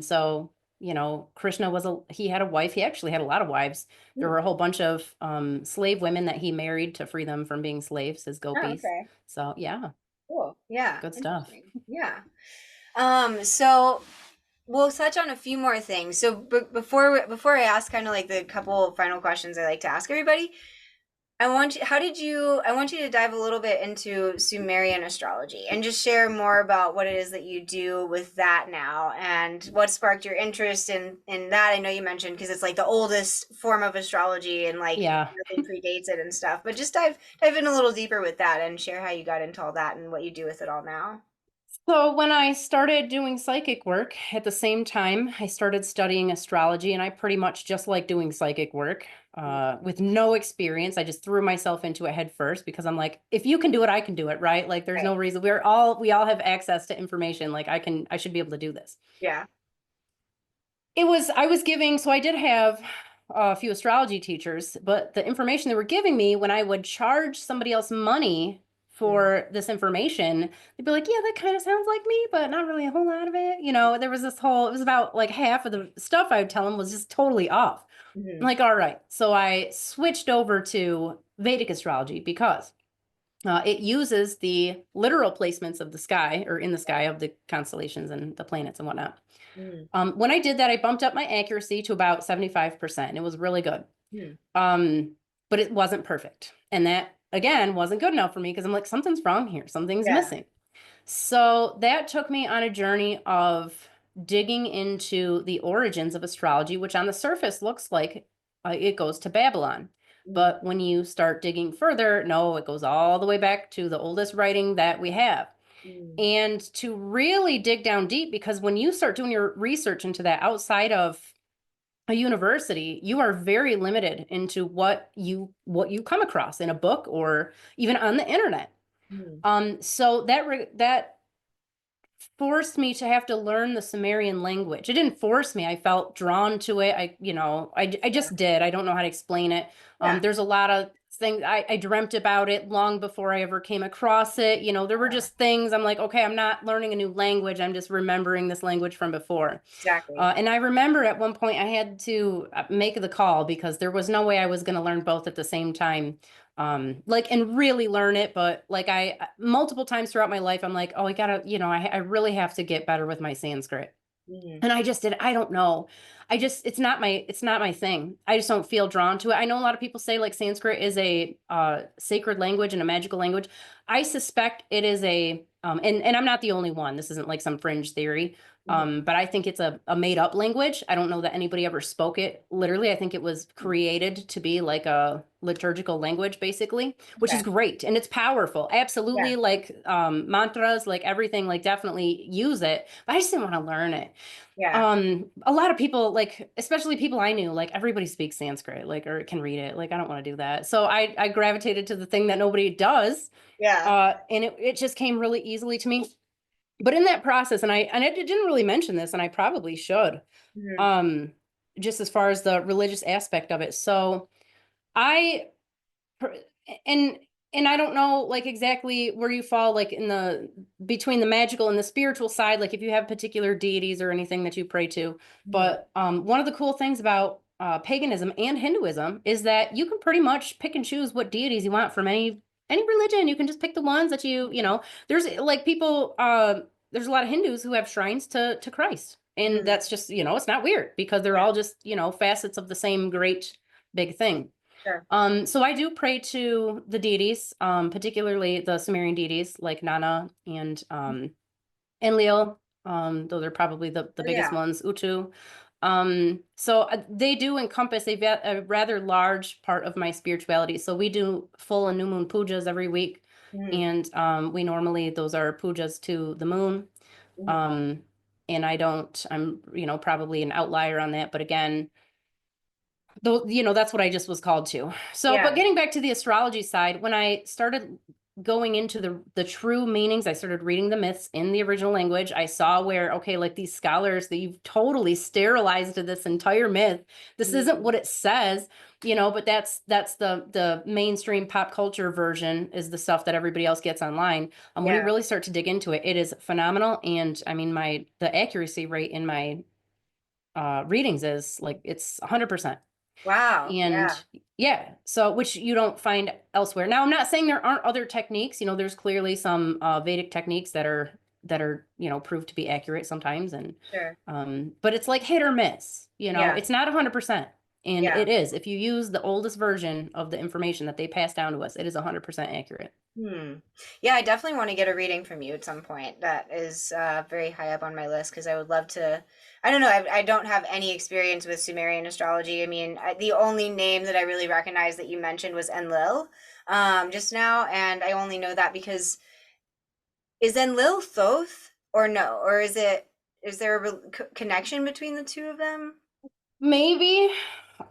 So, Krishna he had a wife. He actually had a lot of wives. There Hmm. were a whole bunch of slave women that he married to free them from being slaves, his Oh, gopis. okay. So, yeah, Cool. Yeah. good stuff. Interesting. Yeah. So we'll touch on a few more things. So before I ask kind of like the couple final questions I like to ask everybody, I want you to dive a little bit into Sumerian astrology and just share more about what it is that you do with that now and what sparked your interest in that. I know you mentioned because it's like the oldest form of astrology and like Yeah. nothing predates it and stuff. But just dive in a little deeper with that and share how you got into all that and what you do with it all now. So when I started doing psychic work, at the same time, I started studying astrology, and I pretty much just like doing psychic work with no experience. I just threw myself into it head first because I'm like, if you can do it, I can do it, right? Like there's Right. no reason we all have access to information. Like I should be able to do this. Yeah. I was giving, so I did have a few astrology teachers, but the information they were giving me, when I would charge somebody else money Mm. for this information, they'd be like, yeah, that kind of sounds like me, but not really a whole lot of it. There was it was about like half of the stuff I would tell them was just totally off. I'm Mhm. like, all right. So I switched over to Vedic astrology because it uses the literal placements of the sky, or in the sky, of the constellations and the planets and whatnot. Mm. When I did that, I bumped up my accuracy to about 75%. And it was really good. Mm. Um, but it wasn't perfect. And that, again, wasn't good enough for me because I'm like, something's wrong here. Something's Yeah. missing. So that took me on a journey of digging into the origins of astrology, which on the surface looks like it goes to Babylon. But when you start digging further, no, it goes all the way back to the oldest writing that we have. Mm. And to really dig down deep, because when you start doing your research into that outside of a university, you are very limited into what you come across in a book or even on the internet. Mm. So that forced me to have to learn the Sumerian language. It didn't force me. I felt drawn to it. I just did. I don't know how to explain it. Yeah. There's a lot of things I dreamt about it long before I ever came across it. There were just things I'm like, okay, I'm not learning a new language. I'm just remembering this language from before. Exactly. And I remember at one point I had to make the call because there was no way I was going to learn both at the same time. And really learn it. But like multiple times throughout my life, I'm like, oh, I gotta, I really have to get better with my Sanskrit. Mm. And I just did, I don't know. It's not my thing. I just don't feel drawn to it. I know a lot of people say like Sanskrit is a sacred language and a magical language. I suspect it is and I'm not the only one. This isn't like some fringe theory. But I think it's a made up language. I don't know that anybody ever spoke it literally. I think it was created to be like a liturgical language, basically, which is Okay. great. And it's powerful. Absolutely. Yeah. Like mantras, like everything, like definitely use it. But I just didn't want to learn it. Yeah. A lot of people, like especially people I knew, like everybody speaks Sanskrit, like or can read it. Like I don't want to do that. So I gravitated to the thing that nobody does. Yeah. And it just came really easily to me. But in that process, and I didn't really mention this, and I probably should, Mhm. um, just as far as the religious aspect of it. So I per- and and I don't know like exactly where you fall like in the between the magical and the spiritual side, like if you have particular deities or anything that you pray to. Mhm. But one of the cool things about paganism and Hinduism is that you can pretty much pick and choose what deities you want from any religion. You can just pick the ones that there's like people there's a lot of Hindus who have shrines to Christ. And Mhm. that's just, it's not weird because they're Yeah. all just, facets of the same great big thing. Sure. So I do pray to the deities, particularly the Sumerian deities like Nana and Enlil. Those are probably the Oh biggest yeah. ones, Utu. So they do encompass a rather large part of my spirituality. So we do full and new moon pujas every week. Mhm. And we normally, those are pujas to the moon. Mhm. Um, and I'm, probably an outlier on that. But again, though, that's what I just was called to. So, Yeah. but getting back to the astrology side, when I started going into the true meanings, I started reading the myths in the original language. I saw where, okay, like these scholars that you've totally sterilized this entire myth. This isn't Mhm. what it says, but that's the mainstream pop culture version is the stuff that everybody else gets online. When you Yeah. really start to dig into it, it is phenomenal. And I mean, the accuracy rate in my readings is like it's 100%. Wow. And Yeah. yeah, so which you don't find elsewhere. Now, I'm not saying there aren't other techniques. There's clearly some Vedic techniques that are proved to be accurate sometimes, and Sure. but it's like hit or miss. Yeah. It's not 100%, and Yeah. it is if you use the oldest version of the information that they pass down to us, it is 100% accurate. Hmm. Yeah, I definitely want to get a reading from you at some point. That is very high up on my list because I would love to. I don't know. I don't have any experience with Sumerian astrology. I mean, the only name that I really recognize that you mentioned was Enlil just now, and I only know that because is Enlil Thoth or no? Or is there a connection between the two of them? Maybe.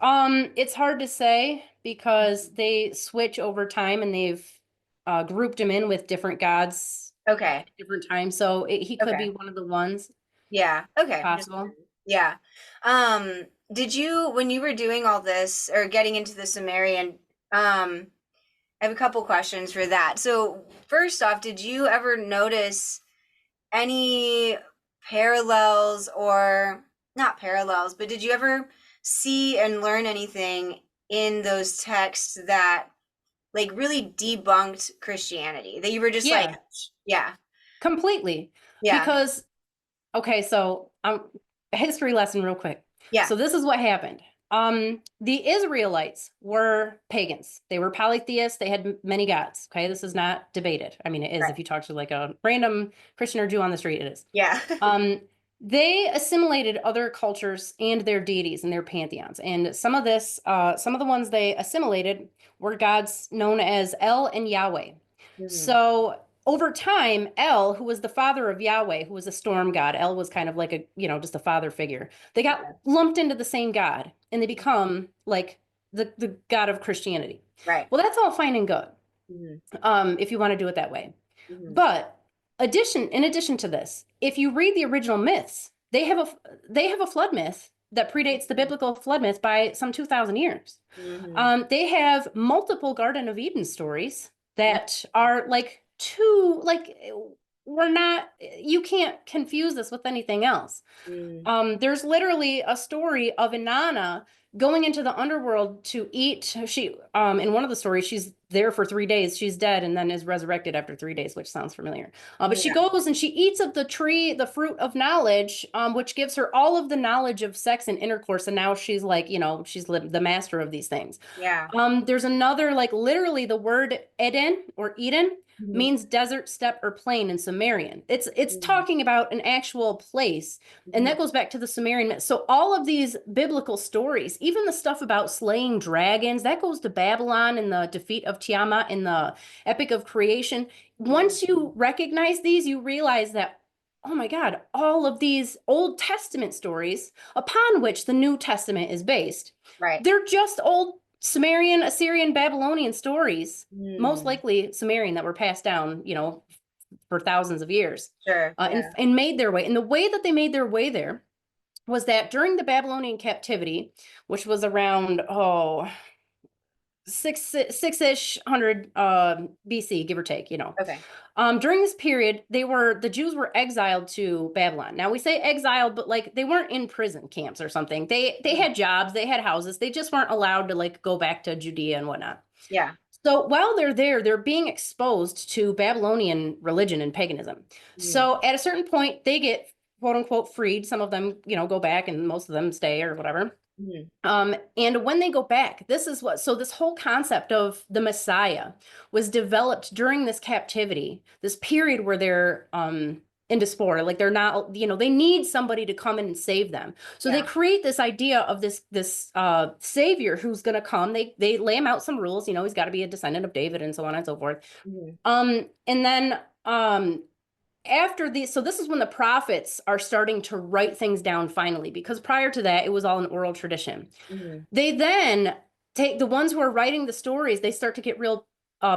It's hard to say because they switch over time and they've grouped him in with different gods Okay. at different times. So he could Okay. be one of the ones Yeah. Okay. Just possible. yeah. Did you when you were doing all this or getting into the Sumerian, I have a couple questions for that. So, first off, did you ever notice any parallels or not parallels, but did you ever see and learn anything in those texts that like really debunked Christianity? That you were just like, Yeah, yeah, completely. yeah, Because, okay, so a history lesson real quick. yeah, So this is what happened. The Israelites were pagans. They were polytheists. They had many gods. Okay, this is not debated. I mean, it is right, if you talk to like a random Christian or Jew on the street, it is. yeah, Um, They assimilated other cultures and their deities and their pantheons. And some of the ones they assimilated were gods known as El and Yahweh. So over time, El, who was the father of Yahweh, who was a storm god, El was kind of like just a father figure. They got lumped into the same god and they become like the god of Christianity. Right. Well, that's all fine and good. If you want to do it that way. But in addition to this, if you read the original myths, they have a flood myth that predates the biblical flood myth by some 2,000 years. They have multiple Garden of Eden stories that are you can't confuse this with anything else. There's literally a story of Inanna going into the underworld to eat. In one of the stories, she's there for 3 days. She's dead and then is resurrected after 3 days, which sounds familiar. But she goes and she eats of the tree, the fruit of knowledge, which gives her all of the knowledge of sex and intercourse. And now she's she's the master of these things. Yeah. There's another, literally the word Eden or Eden means desert, steppe, or plain in Sumerian. It's talking about an actual place. And that goes back to the Sumerian myth. So all of these biblical stories, even the stuff about slaying dragons, that goes to Babylon and the defeat of Tiamat in the Epic of Creation. Once you recognize these, you realize that, oh my God, all of these Old Testament stories upon which the New Testament is based, they're just old Sumerian, Assyrian, Babylonian stories, most likely Sumerian, that were passed down, for thousands of years. And made their way. And the way that they made their way there was that during the Babylonian captivity, which was around, six-ish hundred BC, give or take, during this period, the Jews were exiled to Babylon. Now we say exiled, but they weren't in prison camps or something. They had jobs, they had houses, they just weren't allowed to go back to Judea and whatnot. Yeah. So while they're there, they're being exposed to Babylonian religion and paganism. So at a certain point, they get quote unquote freed. Some of them, go back and most of them stay or whatever. And when they go back, this whole concept of the Messiah was developed during this captivity, this period where they're in diaspora, they're not, they need somebody to come in and save them. So they create this idea of this savior who's going to come. They lay him out some rules, he's got to be a descendant of David and so on and so forth. And then so this is when the prophets are starting to write things down finally, because prior to that, it was all an oral tradition. They then take the ones who are writing the stories, they start to get real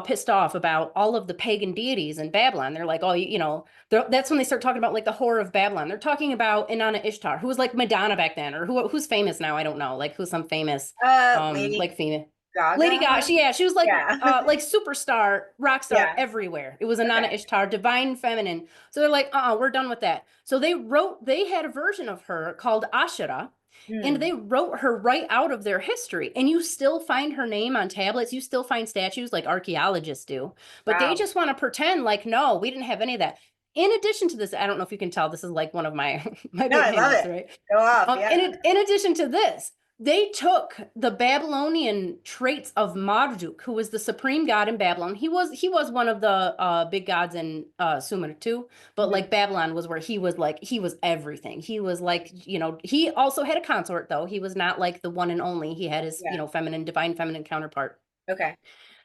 pissed off about all of the pagan deities in Babylon. They're like, that's when they start talking about the whore of Babylon. They're talking about Inanna Ishtar, who was like Madonna back then, or who's famous now. I don't know, who's some famous, female. Gaga? Lady Gaga, she was like superstar, rock star everywhere. It was Inanna Ishtar, divine feminine. So they're like, we're done with that. So they had a version of her called Ashera, and they wrote her right out of their history. And you still find her name on tablets. You still find statues like archaeologists do. But they just want to pretend no, we didn't have any of that. In addition to this, I don't know if you can tell, this is one of my big I love it. Right? Go off. In addition to this, they took the Babylonian traits of Marduk, who was the supreme god in Babylon. He was one of the big gods in Sumer too, but Babylon was where he was everything. He was he also had a consort though. He was not the one and only. He had his divine feminine counterpart. Okay.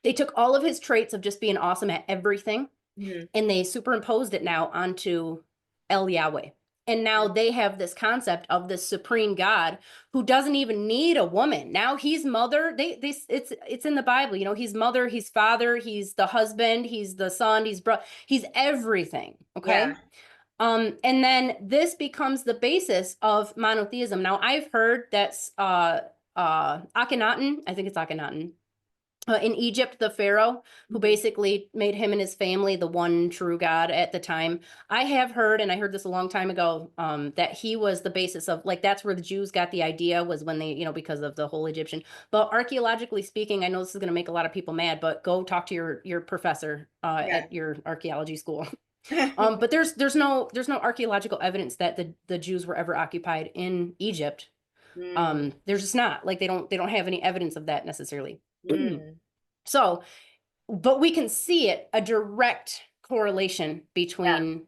They took all of his traits of just being awesome at everything, and they superimposed it now onto El Yahweh. And now they have this concept of this supreme God who doesn't even need a woman. Now he's mother. It's in the Bible. He's mother, he's father, he's the husband, he's the son, he's everything. Okay. And then this becomes the basis of monotheism. Now I've heard that's Akhenaten. I think it's Akhenaten. In Egypt, the pharaoh who basically made him and his family the one true God at the time. I have heard, and I heard this a long time ago, that he was the basis of that's where the Jews got the idea, was when they, because of the whole Egyptian. But archaeologically speaking, I know this is going to make a lot of people mad, but go talk to your professor at your archaeology school. But there's no archaeological evidence that the Jews were ever occupied in Egypt. There's just not they don't have any evidence of that necessarily. So, but we can see a direct correlation between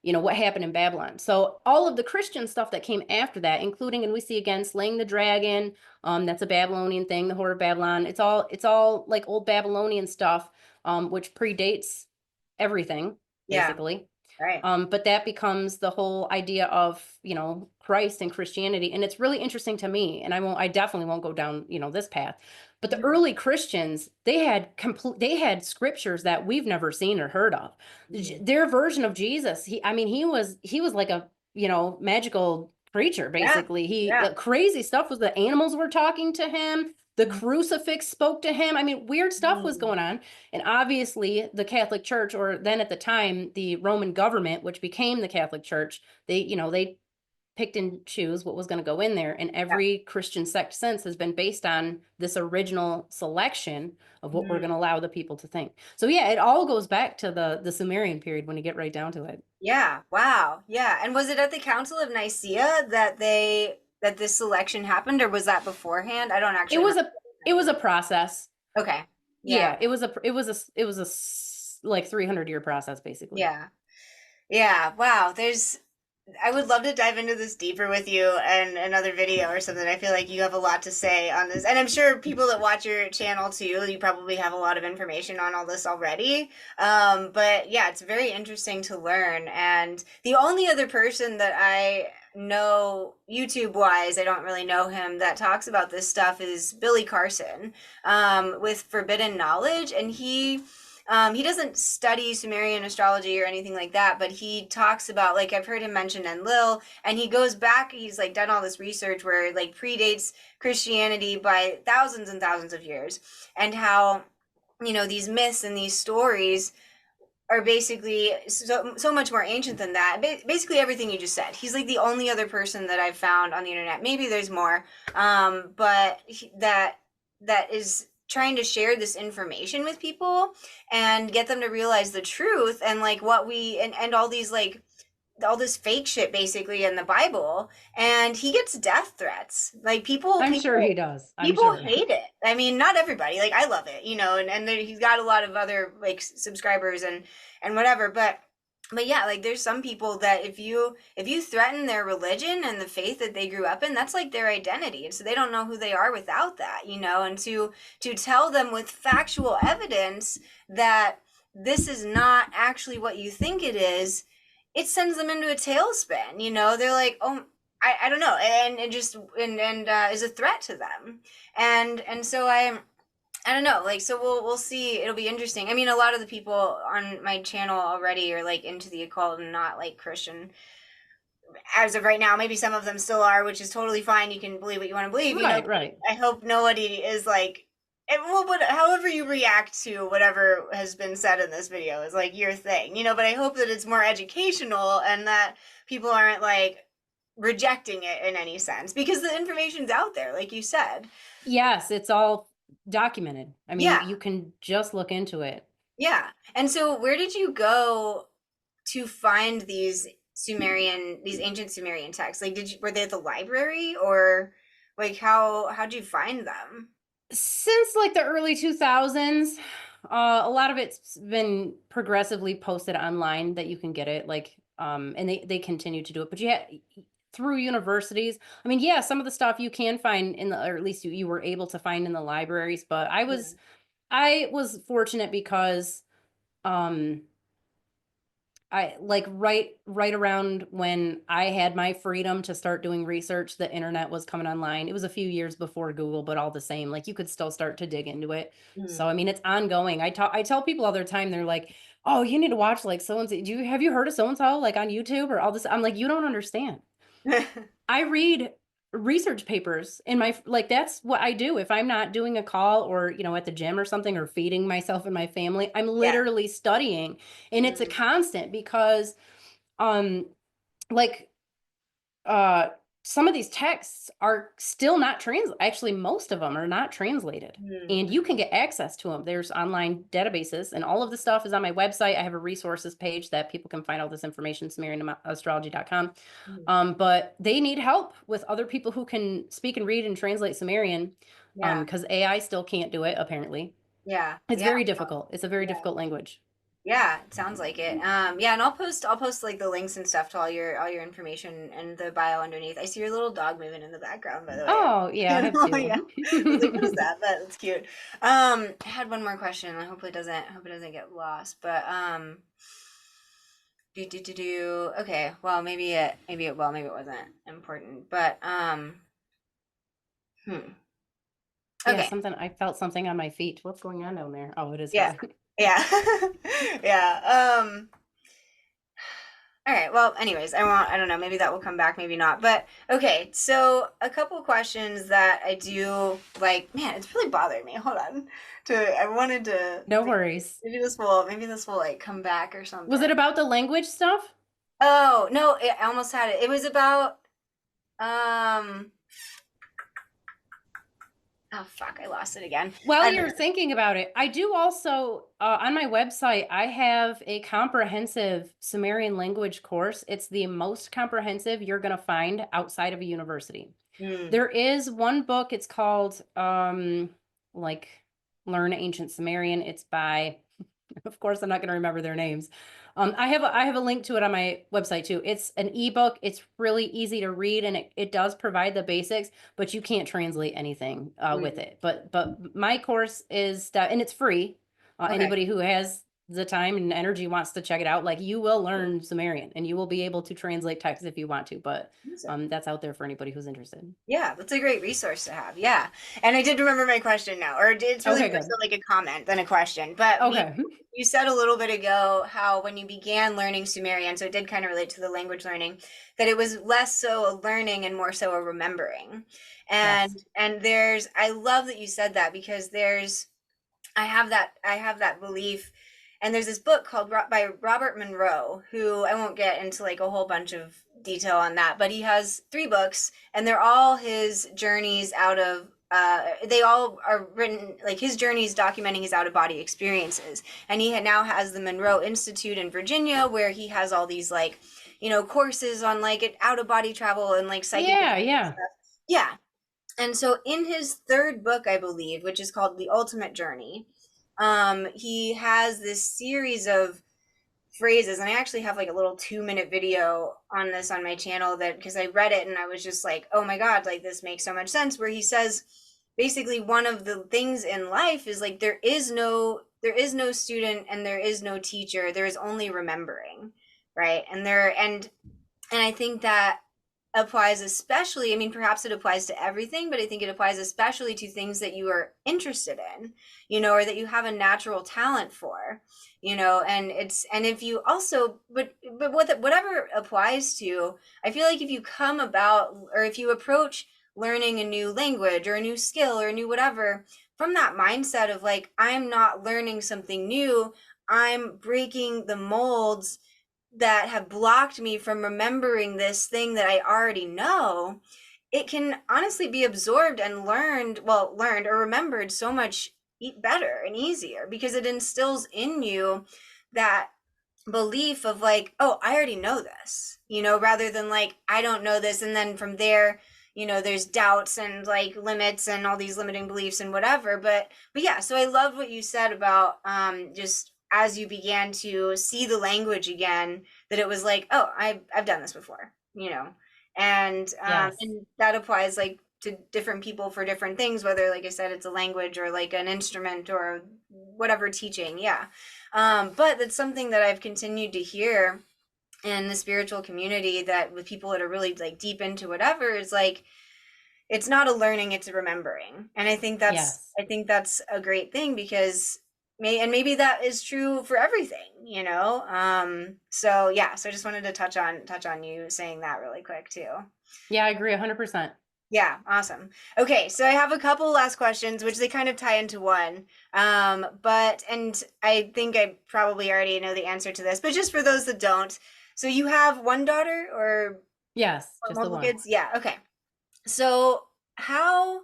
you know, what happened in Babylon. So all of the Christian stuff that came after that, including, and we see again, slaying the dragon, that's a Babylonian thing, the Whore of Babylon. It's all like old Babylonian stuff, which predates everything, Yeah. basically. Right. But that becomes the whole idea of, you know, Christ and Christianity. And it's really interesting to me. And I definitely won't go down, you know, this path. But the Mhm. early Christians, they had scriptures that we've never seen or heard of. Mhm. Their version of Jesus, he was like a, you know, magical creature, Yeah. basically. Yeah. Crazy stuff was the animals were talking to him. The Mhm. crucifix spoke to him. I mean, weird stuff was Mhm. going on. And obviously, the Catholic Church, or then at the time, the Roman government, which became the Catholic Church, they picked and choose what was going to go in there. And Yeah. every Christian sect since has been based on this original selection of what we're going Mhm. to allow the people to think. So yeah, it all goes back to the Sumerian period when you get right down to it. Yeah. Wow. Yeah. And was it at the Council of Nicaea that that this selection happened, or was that beforehand? I don't It actually was remember. a process. Okay. Yeah. Yeah, like 300-year process, basically. Yeah. Yeah. Wow. I would love to dive into this deeper with you and another video or something. I feel like you have a lot to say on this. And I'm sure people that watch your channel too, you probably have a lot of information on all this already. But yeah, it's very interesting to learn. And the only other person that I know YouTube wise, I don't really know him, that talks about this stuff is Billy Carson, with Forbidden Knowledge. And he doesn't study Sumerian astrology or anything like that, but he talks about, like, I've heard him mention Enlil, and he goes back, he's like done all this research where it like predates Christianity by thousands and thousands of years, and how, you know, these myths and these stories are basically so much more ancient than that. Basically everything you just said. He's like the only other person that I've found on the internet. Maybe there's more, but that is trying to share this information with people and get them to realize the truth, and like what we and all these like all this fake shit basically in the Bible. And he gets death threats. Like I'm sure he does. I'm people sure. hate it. I mean, not everybody. Like, I love it, you know, and he's got a lot of other like subscribers and whatever. But yeah, like there's some people that if you threaten their religion and the faith that they grew up in, that's like their identity, and so they don't know who they are without that, you know. And to tell them with factual evidence that this is not actually what you think it is, it sends them into a tailspin, you know. They're like, oh, I don't know, and just and is a threat to them. And so I don't know, like, so we'll see. It'll be interesting. I mean, a lot of the people on my channel already are like into the occult and not like Christian as of right now. Maybe some of them still are, which is totally fine. You can believe what you want to believe, you know. Right, right. I hope nobody is like, well, however you react to whatever has been said in this video is like your thing, you know. But I hope that it's more educational and that people aren't like rejecting it in any sense, because the information's out there, like you said. Yes, it's all documented. I mean, Yeah. you can just look into it. Yeah. And so where did you go to find these ancient Sumerian texts? Like, were they at the library, or like how'd you find them? Since like the early 2000s, a lot of it's been progressively posted online that you can get it, like, and they continue to do it. But through universities. I mean, yeah, some of the stuff you can find in the, or at least you were able to find in the libraries. But Yeah. I was fortunate because um I like right around when I had my freedom to start doing research, the internet was coming online. It was a few years before Google, but all the same, like you could still start to dig into it. So Mhm. I mean, it's ongoing. I tell people all the time, they're like, "Oh, you need to watch like so and so. Have you heard of so and so like on YouTube or all this?" I'm like, "You don't understand. I read research papers in my like that's what I do. If I'm not doing a call or, you know, at the gym or something or feeding myself and my family, I'm Yeah. literally studying. And it's a Mhm. constant because um like uh some of these texts are still not actually most of them are not translated, and Mhm. you can get access to them. There's online databases and all of the stuff is on my website. I have a resources page that people can find all this information, sumerianastrology.com. Mhm. But they need help with other people who can speak and read and translate Sumerian, Yeah. because AI still can't do it apparently. Yeah. It's Yeah. very difficult. It's a very Yeah. difficult language. Yeah, it sounds like it. Yeah, and I'll post like the links and stuff to all your information and the bio underneath. I see your little dog moving in the background, by the way. Oh, yeah, I have Oh yeah. two. I was like, what is that? That's cute. I had one more question. I hope it doesn't get lost. But okay, well maybe it wasn't important. But hmm. Yeah, Okay. something, I felt something on my feet. What's going on down there? Oh, it is Yeah. her. Yeah. Yeah. All right. Well, anyways, I don't know, maybe that will come back, maybe not. But okay, so a couple questions that I do like, man, it's really bothering me. Hold on. I wanted No worries. maybe this will like come back or Was it something. about the language stuff? Oh, no, I almost had it. It was about um oh fuck, I lost it again. While I don't you're know. thinking about it, I do also, on my website, I have a comprehensive Sumerian language course. It's the most comprehensive you're going to find outside of a university. Hmm. There is one book, it's called like Learn Ancient Sumerian. It's by, of course, I'm not going to remember their names. I have a link to it on my website too. It's an ebook. It's really easy to read, and it does provide the basics, but you can't translate anything with Hmm. it. But my course is that, and it's free. Okay. Anybody who has the time and energy wants to check it out, like you will learn Sumerian, and you will be able to translate text if you want to. But Awesome. that's out there for anybody who's interested. Yeah, that's a great resource to have. Yeah. And I did remember my question now, or it's really Okay, more good. so like a comment than a question. But Okay. you said a little bit ago how when you began learning Sumerian, so it did kind of relate to the language learning, that it was less so a learning and more so a remembering. Yes. And I love that you said that because I have that belief. And there's this book called by Robert Monroe, who I won't get into like a whole bunch of detail on that, but he has three books, and they're all his journeys out of. They all are written like his journeys documenting his out of body experiences, and now has the Monroe Institute in Virginia, where he has all these like, courses on like out of body travel and like psychic Yeah, ability yeah. stuff. Yeah, and so in his third book, I believe, which is called The Ultimate Journey, he has this series of phrases, and I actually have like a little 2-minute video on this on my channel, that because I read it and I was just like, oh my god, like this makes so much sense, where he says basically one of the things in life is like there is no student and there is no teacher, there is only remembering, right? And I think that applies especially, I mean, perhaps it applies to everything, but I think it applies especially to things that you are interested in, or that you have a natural talent for, and if you also, but whatever applies to, I feel like if you come about, or if you approach learning a new language or a new skill or a new whatever from that mindset of like, I'm not learning something new, I'm breaking the molds that have blocked me from remembering this thing that I already know, it can honestly be absorbed and learned or remembered so much better and easier, because it instills in you that belief of like, oh, I already know this, rather than like, I don't know this. And then from there, there's doubts and like limits and all these limiting beliefs and whatever. But yeah, so I loved what you said about just as you began to see the language again, that it was like, oh, I've done this before, Yes. and that applies like to different people for different things, whether, like I said, it's a language or like an instrument or whatever teaching. Yeah. But that's something that I've continued to hear in the spiritual community, that with people that are really like deep into whatever, is like, it's not a learning, it's a remembering. And Yes. I think that's a great thing, because maybe that is true for everything. So yeah, so I just wanted to touch on you saying that really quick too. Yeah, I agree 100%. Yeah, awesome. Okay, so I have a couple last questions, which they kind of tie into one. And I think I probably already know the answer to this, but just for those that don't, so you have one daughter Yes, or just the multiple one. kids? Yeah, okay. So how,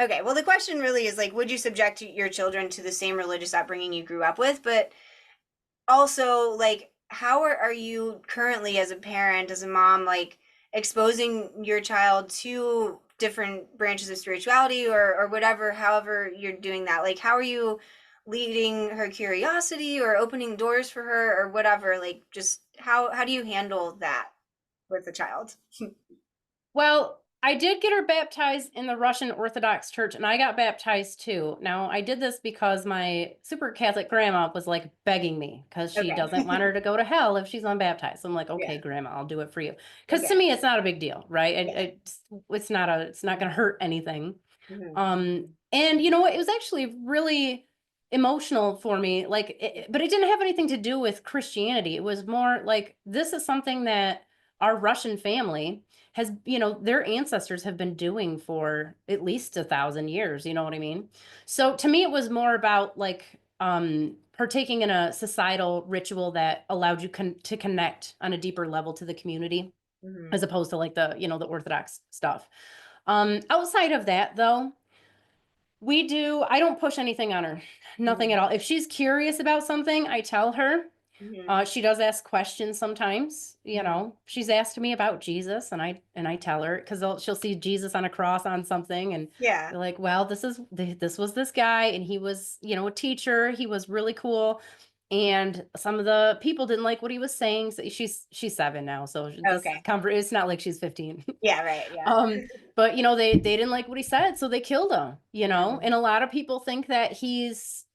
okay, well, the question really is like, would you subject your children to the same religious upbringing you grew up with? But also, like, how are you currently as a parent, as a mom, like exposing your child to different branches of spirituality or whatever, however you're doing that? Like, how are you leading her curiosity or opening doors for her or whatever? Like, just how do you handle that with the child? Well, I did get her baptized in the Russian Orthodox Church, and I got baptized too. Now, I did this because my super Catholic grandma was like begging me because she Okay. doesn't want her to go to hell if she's unbaptized. So I'm like, okay, Yeah. grandma, I'll do it for you. Because to Okay. me, it's not a big deal, right? Yeah. It's not going to hurt anything. Hmm. And you know what? It was actually really emotional for me. But it didn't have anything to do with Christianity. It was more like this is something that our Russian family has, their ancestors have been doing for at least 1,000 years. You know what I mean? So to me, it was more about like partaking in a societal ritual that allowed you to connect on a deeper level to the community, Hmm. as opposed to like the Orthodox stuff. Outside of that, though, I don't push anything on her. Nothing Hmm. at all. If she's curious about something, I tell her. Hmm. She does ask questions sometimes. Hmm. She's asked me about Jesus, and I tell her because she'll see Jesus on a cross on something, and Yeah. they're like, "Well, this was this guy, and he was, a teacher. He was really cool." And some of the people didn't like what he was saying. So she's 7 now, so Okay. it's not like she's 15. Yeah. Right. Yeah. Um, but they didn't like what he said, so they killed him. Hmm. And a lot of people think that he's,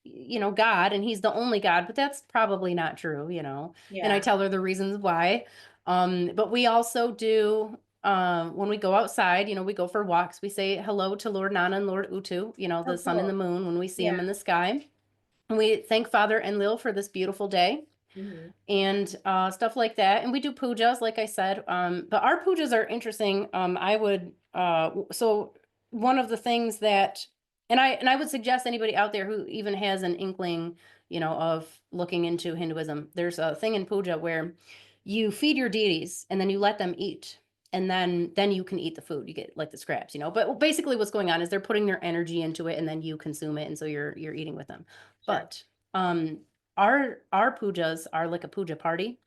God and he's the only God, but that's probably not true. And I Yeah. tell her the reasons why. But we also do when we go outside, we go for walks, we say hello to Lord Nana and Lord Utu, Oh, the sun and the cool. moon when we see Yeah. them in the sky. And we thank Father Enlil for this beautiful day Hmm. and stuff like that. And we do pujas, like I said. But our pujas are interesting. So one of the things that, and I would suggest anybody out there who even has an inkling, of looking into Hinduism. There's a thing in puja where you feed your deities and then you let them eat. And then you can eat the food. You get like the scraps. But basically, what's going on is they're putting their energy into it, and then you consume it, and so you're eating with them. Sure. But um, our pujas are like a puja party,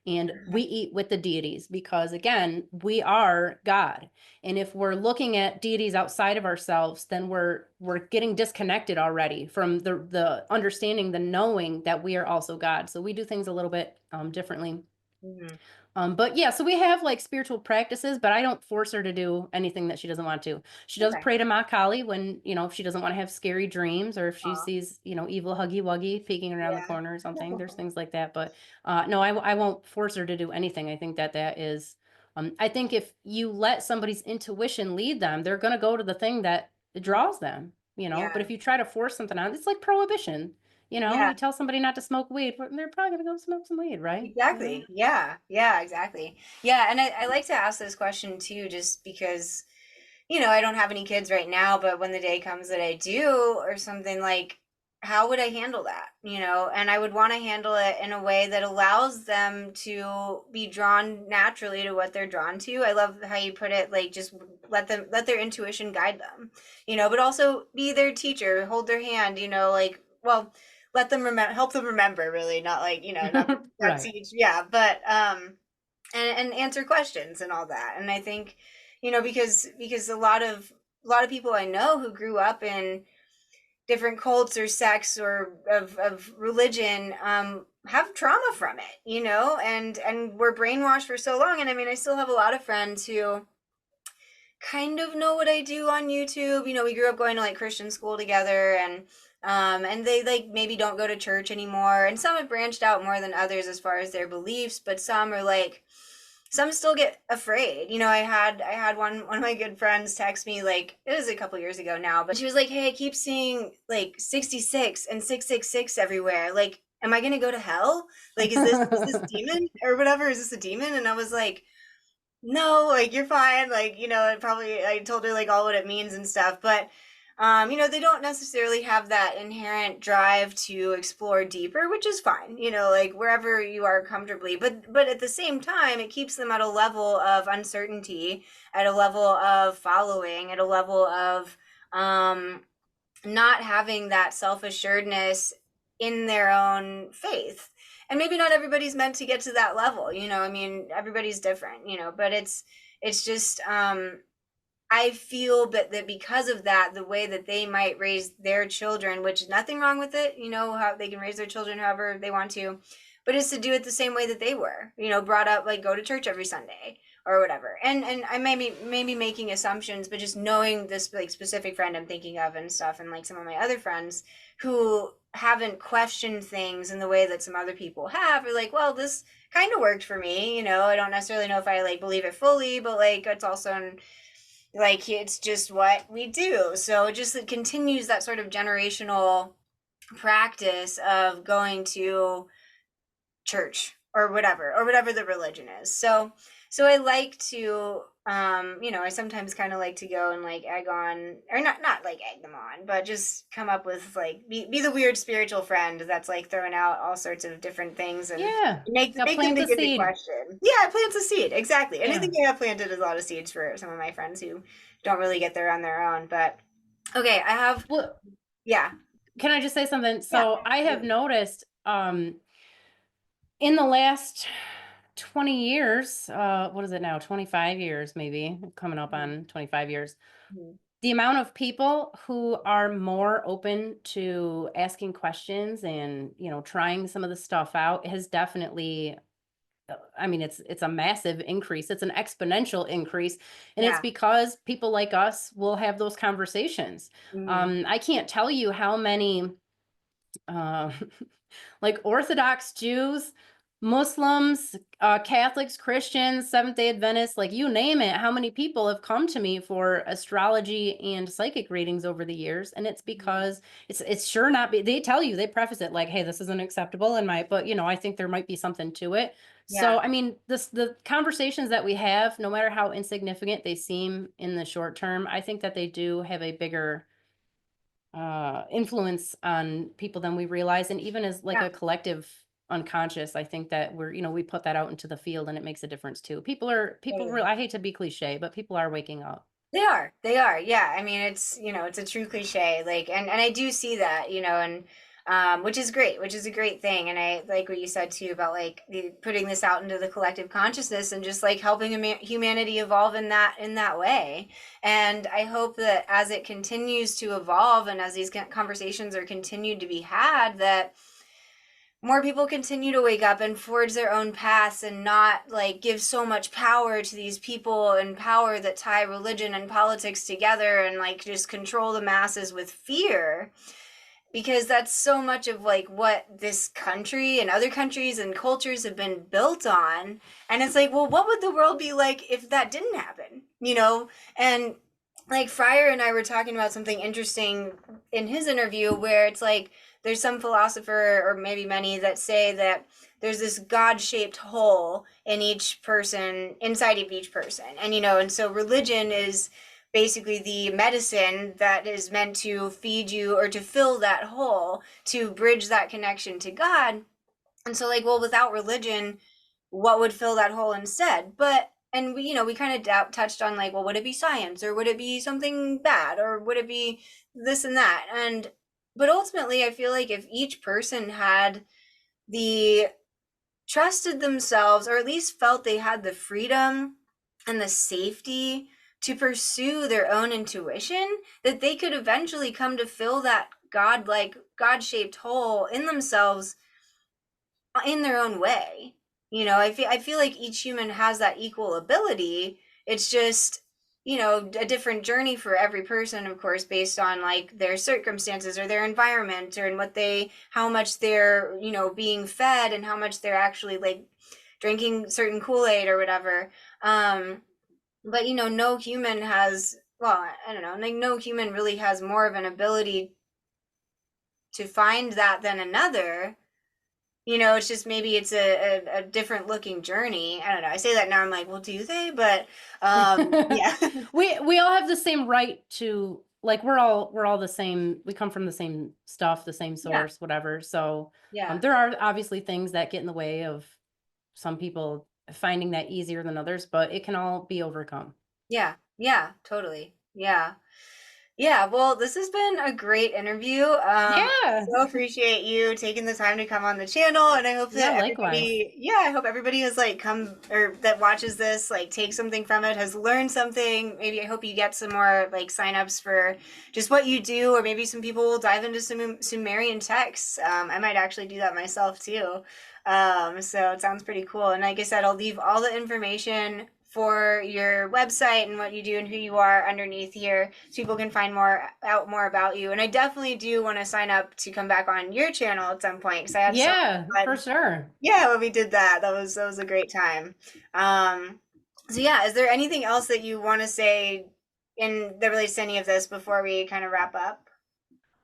and we eat with the deities because again we are God, and if we're looking at deities outside of ourselves, then we're getting disconnected already from the understanding, the knowing that we are also God. So we do things a little bit differently. Hmm. But yeah, so we have like spiritual practices, but I don't force her to do anything that she doesn't want to. She does Okay. pray to Ma Kali when, if she doesn't want to have scary dreams, or if she Aw. sees, evil Huggy Wuggy peeking around the Yeah. corner or something. There's things like that. But no, I won't force her to do anything. I think that is, I think if you let somebody's intuition lead them, they're going to go to the thing that draws them. But Yeah. if you try to force something on, it's like prohibition. You Yeah. tell somebody not to smoke weed, but they're probably going to go smoke some weed, right? Exactly. Yeah. Yeah, exactly. Yeah, and I like to ask this question too, just because, I don't have any kids right now, but when the day comes that I do or something, like, how would I handle that? And I would want to handle it in a way that allows them to be drawn naturally to what they're drawn to. I love how you put it, like, just let their intuition guide them, but also be their teacher, hold their hand, like, well, let them remember, help them remember, really, not like, not Right. teach. Yeah, but and answer questions and all that. And I think, because a lot of people I know who grew up in different cults or sects or of religion have trauma from it, and were brainwashed for so long. And I mean, I still have a lot of friends who kind of know what I do on YouTube. We grew up going to like Christian school together, and they like maybe don't go to church anymore. And some have branched out more than others as far as their beliefs, but some are like, some still get afraid. I had one of my good friends text me, like, it was a couple years ago now, but she was like, "Hey, I keep seeing like 66 and 666 everywhere. Like, am I gonna go to hell? Like, is this demon or whatever? Is this a demon?" And I was like, "No, like, you're fine." Like, it probably, I told her like all what it means and stuff, but they don't necessarily have that inherent drive to explore deeper, which is fine, like wherever you are comfortably. But at the same time, it keeps them at a level of uncertainty, at a level of following, at a level of um not having that self-assuredness in their own faith. And maybe not everybody's meant to get to that level, I mean, everybody's different, but it's just I feel that because of that, the way that they might raise their children, which is nothing wrong with it, how they can raise their children however they want to, but it's to do it the same way that they were, brought up, like go to church every Sunday or whatever. And I maybe making assumptions, but just knowing this like specific friend I'm thinking of and stuff, and like some of my other friends who haven't questioned things in the way that some other people have, are like, well, this kind of worked for me, I don't necessarily know if I like believe it fully, but like it's also like it's just what we do. So it continues that sort of generational practice of going to church or whatever the religion is. So I like to I sometimes kind of like to go and like egg on, or not like egg them on, but just come up with like be the weird spiritual friend that's like throwing out all sorts of different things and Yeah. make Got them plant a think of the seed. question. Yeah, it plants a seed, exactly. And I Yeah. think I have planted a lot of seeds for some of my friends who don't really get there on their own. But okay, I have, Well, yeah, can I just say something? yeah, So I have noticed in the last 20 years, what is it now? 25 years, maybe coming up Mhm, on 25 years. mhm. The amount of people who are more open to asking questions and, trying some of the stuff out has definitely, I mean, it's a massive increase. It's an exponential increase. And it's Yeah. because people like us will have those conversations. Mhm. I can't tell you how many, uh, like Orthodox Jews, Muslims, Catholics, Christians, Seventh-day Adventists, like you name it, how many people have come to me for astrology and psychic readings over the years. And it's Mhm. because it's sure not be, they tell you, they preface it like, hey, this isn't acceptable in my, but I think there might be something to it. Yeah. So, I mean, the conversations that we have, no matter how insignificant they seem in the short term, I think that they do have a bigger influence on people than we realize. And even as like Yeah. a collective unconscious, I think that we're, we put that out into the field and it makes a difference too. Totally. I hate to be cliche, but people are waking up. They are. They are. Yeah. I mean, it's a true cliche. Like, and I do see that, and which is great, which is a great thing. And I like what you said too about like putting this out into the collective consciousness and just like helping humanity evolve in that way. And I hope that as it continues to evolve and as these conversations are continued to be had, that more people continue to wake up and forge their own paths and not like give so much power to these people and power that tie religion and politics together and like just control the masses with fear, because that's so much of like what this country and other countries and cultures have been built on. And it's like, well, what would the world be like if that didn't happen, and like Fryer and I were talking about something interesting in his interview where it's like there's some philosopher or maybe many that say that there's this god-shaped hole in each person, inside of each person. And so religion is basically the medicine that is meant to feed you or to fill that hole, to bridge that connection to God. And so like, well, without religion, what would fill that hole instead? But and we kind of touched on like, well, would it be science or would it be something bad or would it be this and that? And but ultimately I feel like if each person had the trusted themselves, or at least felt they had the freedom and the safety to pursue their own intuition, that they could eventually come to fill that god-shaped hole in themselves in their own way. I feel like each human has that equal ability. It's just, a different journey for every person, of course, based on like their circumstances or their environment or in how much they're, being fed and how much they're actually like drinking certain Kool-Aid or whatever. But no human has, well, I don't know, like no human really has more of an ability to find that than another. It's just maybe it's a different looking journey. I don't know. I say that now I'm like, well, do they? But yeah. We all have the same right to, like, we're all the same. We come from the same stuff, the same Yeah. source, whatever. So Yeah. there are obviously things that get in the way of some people finding that easier than others, but it can all be overcome. Yeah. Yeah. Totally. Yeah. Yeah, well, this has been a great interview. Yeah. So appreciate you taking the time to come on the channel, and I hope Yeah, that likewise. everybody, yeah, I hope everybody has like come or that watches this like takes something from it, has learned something. Maybe I hope you get some more like signups for just what you do, or maybe some people will dive into some Sumerian texts. I might actually do that myself too. So it sounds pretty cool. And like I said, I'll leave all the information for your website and what you do and who you are underneath here so people can find more about you. And I definitely do want to sign up to come back on your channel at some point because I had so Yeah, much for fun. sure. Yeah, when we did that. That was a great time. Um so yeah, is there anything else that you want to say in that relates to any of this before we kind of wrap up?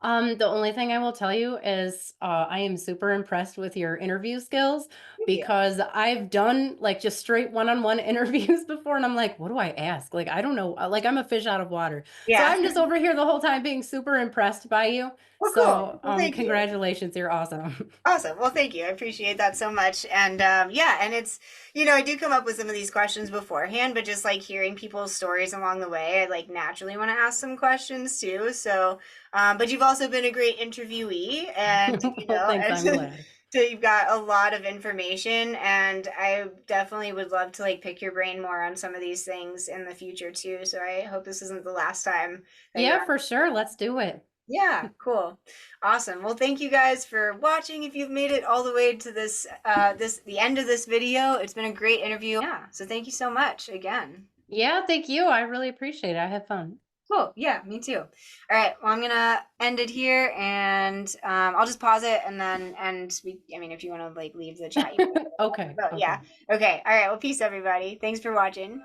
The only thing I will tell you is I am super impressed with your interview skills Thank you. because I've done like just straight one-on-one interviews before, and I'm like, what do I ask? Like, I don't know. Like, I'm a fish out of water. So Yeah. I'm just over here the whole time being super impressed by you. Well, cool. So, Well, thank you. congratulations. You're awesome. Awesome. Well, thank you. I appreciate that so much. And yeah, and it's, I do come up with some of these questions beforehand, but just like hearing people's stories along the way, I like naturally want to ask some questions too. So, but you've also been a great interviewee and, Well, thanks. and I'm glad. so you've got a lot of information and I definitely would love to like pick your brain more on some of these things in the future too. So I hope this isn't the last time that you're Yeah, for sure. Let's do it. yeah, cool. Awesome. Well, thank you guys for watching. If you've made it all the way to this the end of this video, it's been a great interview. Yeah. So thank you so much again. Yeah, thank you. I really appreciate it. I had fun. Cool. Yeah, me too. All right. Well, I'm gonna end it here, and I'll just pause it, and then I mean, if you want to like leave the chat, you can. Okay. But Okay. yeah. Okay. All right. Well, peace, everybody. Thanks for watching.